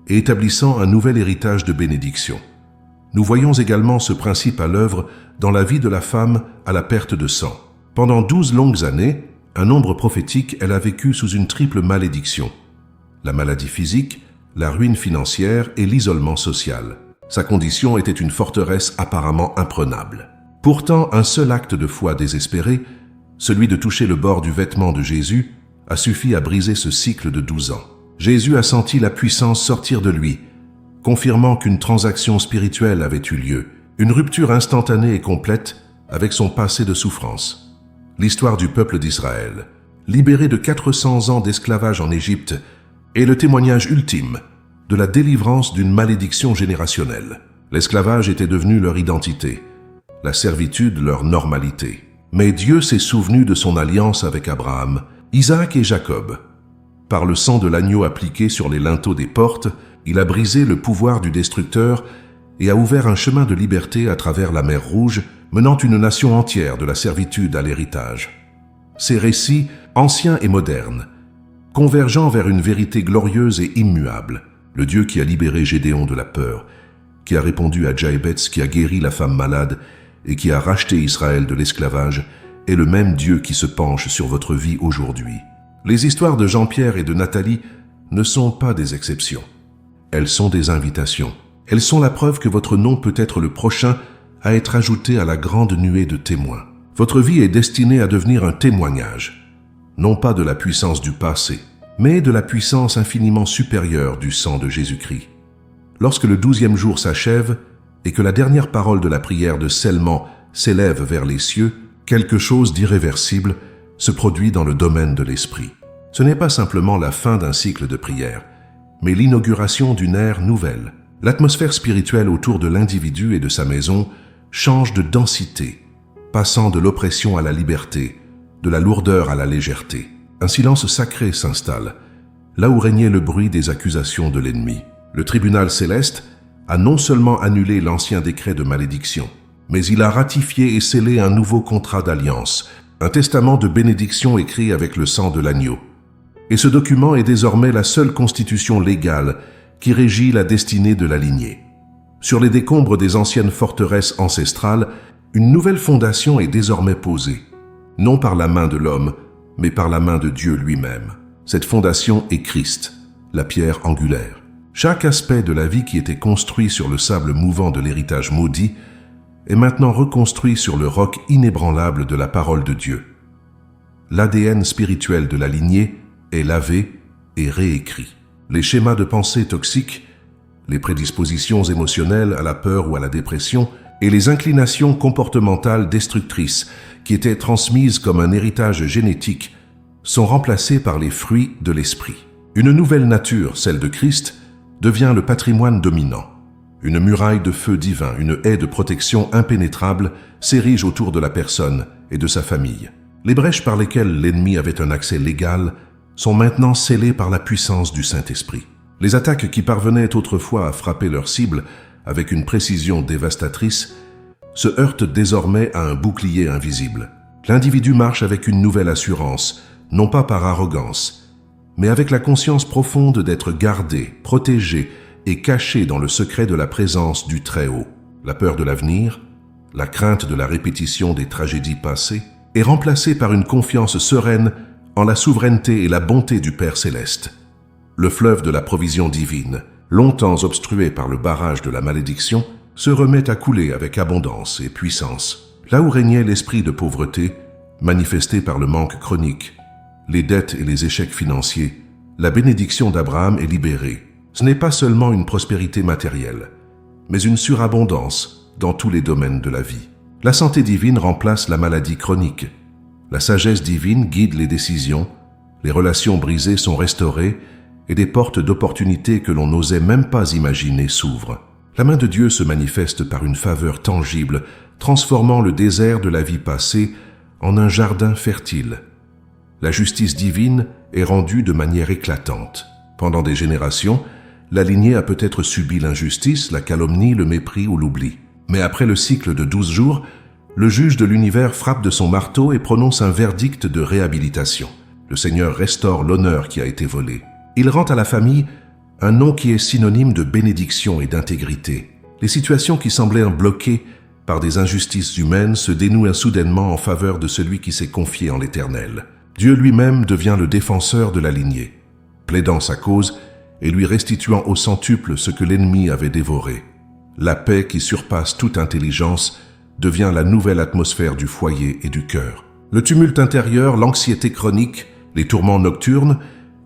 et établissant un nouvel héritage de bénédiction. Nous voyons également ce principe à l'œuvre dans la vie de la femme à la perte de sang. Pendant 12 longues années, un nombre prophétique, elle a vécu sous une triple malédiction: la maladie physique, la ruine financière et l'isolement social. Sa condition était une forteresse apparemment imprenable. Pourtant, un seul acte de foi désespéré, celui de toucher le bord du vêtement de Jésus, a suffi à briser ce cycle de 12 ans. Jésus a senti la puissance sortir de lui, confirmant qu'une transaction spirituelle avait eu lieu, une rupture instantanée et complète avec son passé de souffrance. L'histoire du peuple d'Israël, libéré de 400 ans d'esclavage en Égypte, est le témoignage ultime de la délivrance d'une malédiction générationnelle. L'esclavage était devenu leur identité, la servitude leur normalité. Mais Dieu s'est souvenu de son alliance avec Abraham, Isaac et Jacob. Par le sang de l'agneau appliqué sur les linteaux des portes, il a brisé le pouvoir du destructeur et a ouvert un chemin de liberté à travers la mer Rouge, menant une nation entière de la servitude à l'héritage. Ces récits, anciens et modernes, convergeant vers une vérité glorieuse et immuable, le Dieu qui a libéré Gédéon de la peur, qui a répondu à Jabez, qui a guéri la femme malade et qui a racheté Israël de l'esclavage, est le même Dieu qui se penche sur votre vie aujourd'hui. Les histoires de Jean-Pierre et de Nathalie ne sont pas des exceptions. Elles sont des invitations. Elles sont la preuve que votre nom peut être le prochain à être ajouté à la grande nuée de témoins. Votre vie est destinée à devenir un témoignage, non pas de la puissance du passé, mais de la puissance infiniment supérieure du sang de Jésus-Christ. Lorsque le 12e jour s'achève et que la dernière parole de la prière de scellement s'élève vers les cieux, quelque chose d'irréversible se produit dans le domaine de l'esprit. Ce n'est pas simplement la fin d'un cycle de prière, mais l'inauguration d'une ère nouvelle. L'atmosphère spirituelle autour de l'individu et de sa maison change de densité, passant de l'oppression à la liberté, de la lourdeur à la légèreté. Un silence sacré s'installe, là où régnait le bruit des accusations de l'ennemi. Le tribunal céleste a non seulement annulé l'ancien décret de malédiction, mais il a ratifié et scellé un nouveau contrat d'alliance, un testament de bénédiction écrit avec le sang de l'agneau. Et ce document est désormais la seule constitution légale qui régit la destinée de la lignée. Sur les décombres des anciennes forteresses ancestrales, une nouvelle fondation est désormais posée, non par la main de l'homme, mais par la main de Dieu lui-même. Cette fondation est Christ, la pierre angulaire. Chaque aspect de la vie qui était construit sur le sable mouvant de l'héritage maudit est maintenant reconstruit sur le roc inébranlable de la parole de Dieu. L'ADN spirituel de la lignée est lavé et réécrit. Les schémas de pensée toxiques, les prédispositions émotionnelles à la peur ou à la dépression et les inclinations comportementales destructrices qui étaient transmises comme un héritage génétique sont remplacés par les fruits de l'esprit. Une nouvelle nature, celle de Christ, devient le patrimoine dominant. Une muraille de feu divin, une haie de protection impénétrable s'érige autour de la personne et de sa famille. Les brèches par lesquelles l'ennemi avait un accès légal sont maintenant scellés par la puissance du Saint-Esprit. Les attaques qui parvenaient autrefois à frapper leur cible avec une précision dévastatrice se heurtent désormais à un bouclier invisible. L'individu marche avec une nouvelle assurance, non pas par arrogance, mais avec la conscience profonde d'être gardé, protégé et caché dans le secret de la présence du Très-Haut. La peur de l'avenir, la crainte de la répétition des tragédies passées, est remplacée par une confiance sereine en la souveraineté et la bonté du Père Céleste. Le fleuve de la provision divine, longtemps obstrué par le barrage de la malédiction, se remet à couler avec abondance et puissance. Là où régnait l'esprit de pauvreté, manifesté par le manque chronique, les dettes et les échecs financiers, la bénédiction d'Abraham est libérée. Ce n'est pas seulement une prospérité matérielle, mais une surabondance dans tous les domaines de la vie. La santé divine remplace la maladie chronique. La sagesse divine guide les décisions, les relations brisées sont restaurées et des portes d'opportunités que l'on n'osait même pas imaginer s'ouvrent. La main de Dieu se manifeste par une faveur tangible, transformant le désert de la vie passée en un jardin fertile. La justice divine est rendue de manière éclatante. Pendant des générations, la lignée a peut-être subi l'injustice, la calomnie, le mépris ou l'oubli. Mais après le cycle de 12 jours, le juge de l'univers frappe de son marteau et prononce un verdict de réhabilitation. Le Seigneur restaure l'honneur qui a été volé. Il rend à la famille un nom qui est synonyme de bénédiction et d'intégrité. Les situations qui semblaient bloquées par des injustices humaines se dénouent soudainement en faveur de celui qui s'est confié en l'Éternel. Dieu lui-même devient le défenseur de la lignée, plaidant sa cause et lui restituant au centuple ce que l'ennemi avait dévoré. La paix qui surpasse toute intelligence devient la nouvelle atmosphère du foyer et du cœur. Le tumulte intérieur, l'anxiété chronique, les tourments nocturnes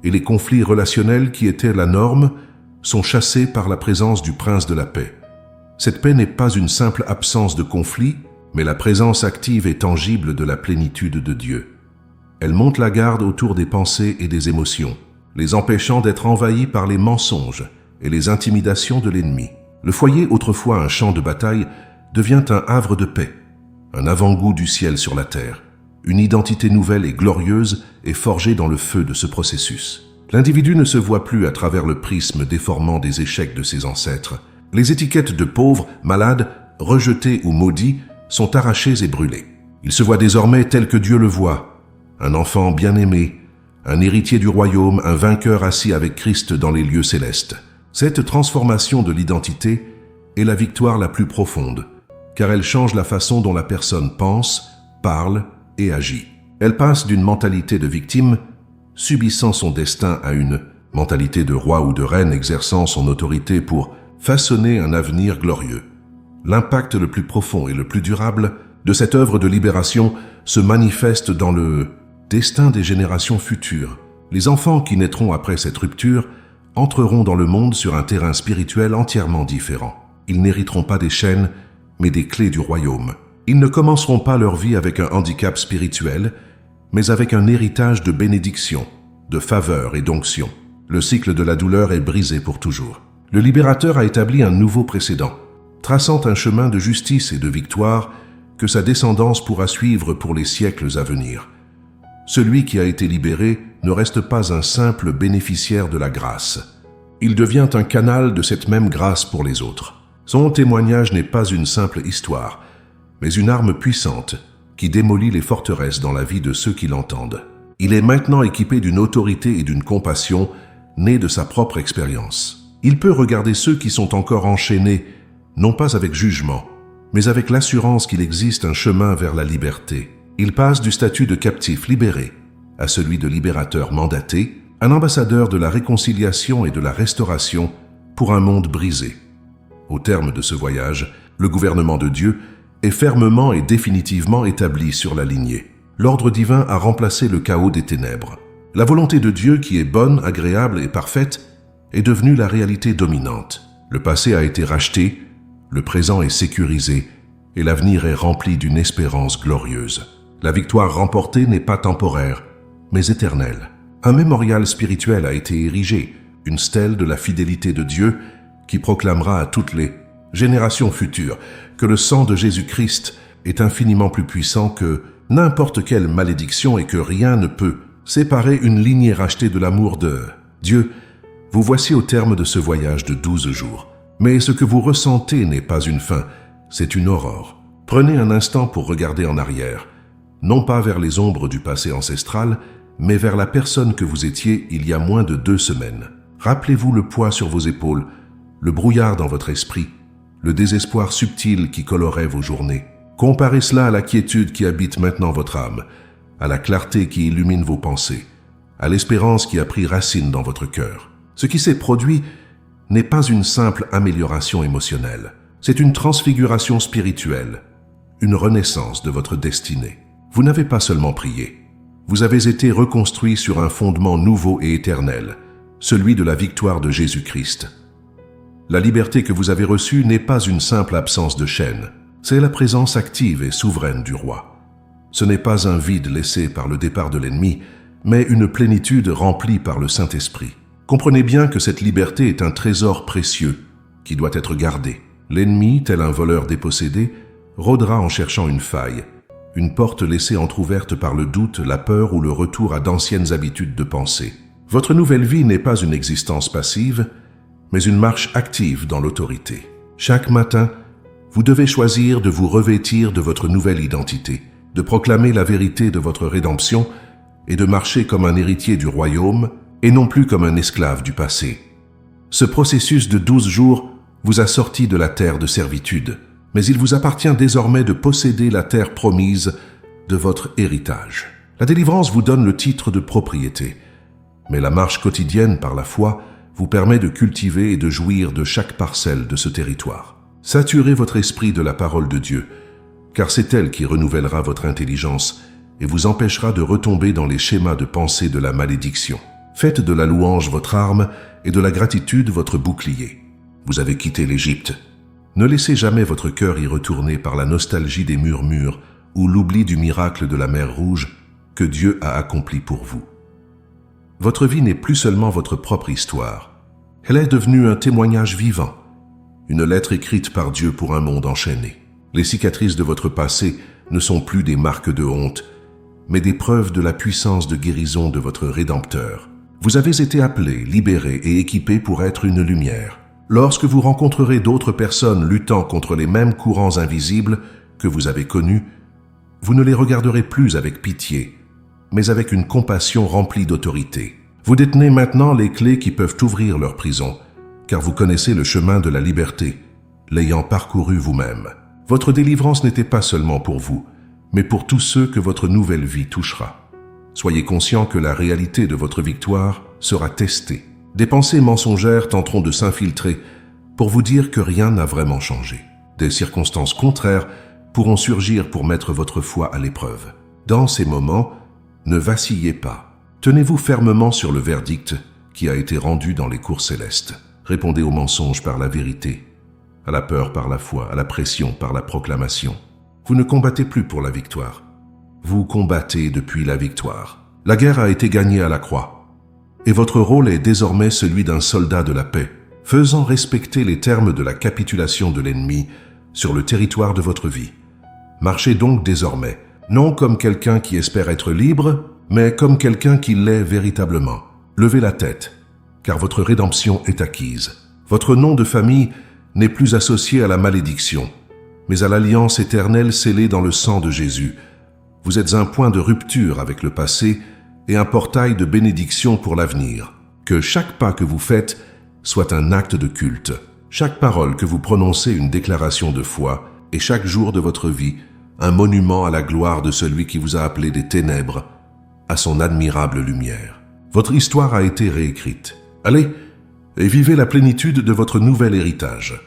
et les conflits relationnels qui étaient la norme sont chassés par la présence du prince de la paix. Cette paix n'est pas une simple absence de conflit, mais la présence active et tangible de la plénitude de Dieu. Elle monte la garde autour des pensées et des émotions, les empêchant d'être envahis par les mensonges et les intimidations de l'ennemi. Le foyer, autrefois un champ de bataille, devient un havre de paix, un avant-goût du ciel sur la terre. Une identité nouvelle et glorieuse est forgée dans le feu de ce processus. L'individu ne se voit plus à travers le prisme déformant des échecs de ses ancêtres. Les étiquettes de pauvre, malade, rejeté ou maudit sont arrachées et brûlées. Il se voit désormais tel que Dieu le voit, un enfant bien-aimé, un héritier du royaume, un vainqueur assis avec Christ dans les lieux célestes. Cette transformation de l'identité est la victoire la plus profonde, car elle change la façon dont la personne pense, parle et agit. Elle passe d'une mentalité de victime, subissant son destin, à une mentalité de roi ou de reine exerçant son autorité pour façonner un avenir glorieux. L'impact le plus profond et le plus durable de cette œuvre de libération se manifeste dans le destin des générations futures. Les enfants qui naîtront après cette rupture entreront dans le monde sur un terrain spirituel entièrement différent. Ils n'hériteront pas des chaînes, mais des clés du royaume. Ils ne commenceront pas leur vie avec un handicap spirituel, mais avec un héritage de bénédiction, de faveur et d'onction. Le cycle de la douleur est brisé pour toujours. Le libérateur a établi un nouveau précédent, traçant un chemin de justice et de victoire que sa descendance pourra suivre pour les siècles à venir. Celui qui a été libéré ne reste pas un simple bénéficiaire de la grâce. Il devient un canal de cette même grâce pour les autres. Son témoignage n'est pas une simple histoire, mais une arme puissante qui démolit les forteresses dans la vie de ceux qui l'entendent. Il est maintenant équipé d'une autorité et d'une compassion née de sa propre expérience. Il peut regarder ceux qui sont encore enchaînés, non pas avec jugement, mais avec l'assurance qu'il existe un chemin vers la liberté. Il passe du statut de captif libéré à celui de libérateur mandaté, un ambassadeur de la réconciliation et de la restauration pour un monde brisé. Au terme de ce voyage, le gouvernement de Dieu est fermement et définitivement établi sur la lignée. L'ordre divin a remplacé le chaos des ténèbres. La volonté de Dieu, qui est bonne, agréable et parfaite, est devenue la réalité dominante. Le passé a été racheté, le présent est sécurisé et l'avenir est rempli d'une espérance glorieuse. La victoire remportée n'est pas temporaire, mais éternelle. Un mémorial spirituel a été érigé, une stèle de la fidélité de Dieu qui proclamera à toutes les générations futures que le sang de Jésus-Christ est infiniment plus puissant que n'importe quelle malédiction et que rien ne peut séparer une lignée rachetée de l'amour de Dieu. Vous voici au terme de ce voyage de 12 jours. Mais ce que vous ressentez n'est pas une fin, c'est une aurore. Prenez un instant pour regarder en arrière, non pas vers les ombres du passé ancestral, mais vers la personne que vous étiez il y a moins de 2 semaines. Rappelez-vous le poids sur vos épaules, le brouillard dans votre esprit, le désespoir subtil qui colorait vos journées. Comparez cela à la quiétude qui habite maintenant votre âme, à la clarté qui illumine vos pensées, à l'espérance qui a pris racine dans votre cœur. Ce qui s'est produit n'est pas une simple amélioration émotionnelle, c'est une transfiguration spirituelle, une renaissance de votre destinée. Vous n'avez pas seulement prié, vous avez été reconstruit sur un fondement nouveau et éternel, celui de la victoire de Jésus-Christ. La liberté que vous avez reçue n'est pas une simple absence de chaîne, c'est la présence active et souveraine du roi. Ce n'est pas un vide laissé par le départ de l'ennemi, mais une plénitude remplie par le Saint-Esprit. Comprenez bien que cette liberté est un trésor précieux qui doit être gardé. L'ennemi, tel un voleur dépossédé, rôdera en cherchant une faille, une porte laissée entr'ouverte par le doute, la peur ou le retour à d'anciennes habitudes de pensée. Votre nouvelle vie n'est pas une existence passive, mais une marche active dans l'autorité. Chaque matin, vous devez choisir de vous revêtir de votre nouvelle identité, de proclamer la vérité de votre rédemption et de marcher comme un héritier du royaume et non plus comme un esclave du passé. Ce processus de 12 jours vous a sorti de la terre de servitude, mais il vous appartient désormais de posséder la terre promise de votre héritage. La délivrance vous donne le titre de propriété, mais la marche quotidienne par la foi vous permet de cultiver et de jouir de chaque parcelle de ce territoire. Saturez votre esprit de la parole de Dieu, car c'est elle qui renouvellera votre intelligence et vous empêchera de retomber dans les schémas de pensée de la malédiction. Faites de la louange votre arme et de la gratitude votre bouclier. Vous avez quitté l'Égypte. Ne laissez jamais votre cœur y retourner par la nostalgie des murmures ou l'oubli du miracle de la mer Rouge que Dieu a accompli pour vous. Votre vie n'est plus seulement votre propre histoire. Elle est devenue un témoignage vivant, une lettre écrite par Dieu pour un monde enchaîné. Les cicatrices de votre passé ne sont plus des marques de honte, mais des preuves de la puissance de guérison de votre Rédempteur. Vous avez été appelé, libéré et équipé pour être une lumière. Lorsque vous rencontrerez d'autres personnes luttant contre les mêmes courants invisibles que vous avez connus, vous ne les regarderez plus avec pitié, mais avec une compassion remplie d'autorité. Vous détenez maintenant les clés qui peuvent ouvrir leur prison, car vous connaissez le chemin de la liberté, l'ayant parcouru vous-même. Votre délivrance n'était pas seulement pour vous, mais pour tous ceux que votre nouvelle vie touchera. Soyez conscient que la réalité de votre victoire sera testée. Des pensées mensongères tenteront de s'infiltrer pour vous dire que rien n'a vraiment changé. Des circonstances contraires pourront surgir pour mettre votre foi à l'épreuve. Dans ces moments, ne vacillez pas. Tenez-vous fermement sur le verdict qui a été rendu dans les cours célestes. Répondez aux mensonges par la vérité, à la peur par la foi, à la pression par la proclamation. Vous ne combattez plus pour la victoire. Vous combattez depuis la victoire. La guerre a été gagnée à la croix, et votre rôle est désormais celui d'un soldat de la paix, faisant respecter les termes de la capitulation de l'ennemi sur le territoire de votre vie. Marchez donc désormais, non comme quelqu'un qui espère être libre, mais comme quelqu'un qui l'est véritablement. Levez la tête, car votre rédemption est acquise. Votre nom de famille n'est plus associé à la malédiction, mais à l'alliance éternelle scellée dans le sang de Jésus. Vous êtes un point de rupture avec le passé et un portail de bénédiction pour l'avenir. Que chaque pas que vous faites soit un acte de culte, chaque parole que vous prononcez une déclaration de foi, et chaque jour de votre vie un monument à la gloire de celui qui vous a appelé des ténèbres à son admirable lumière. Votre histoire a été réécrite. Allez, et vivez la plénitude de votre nouvel héritage.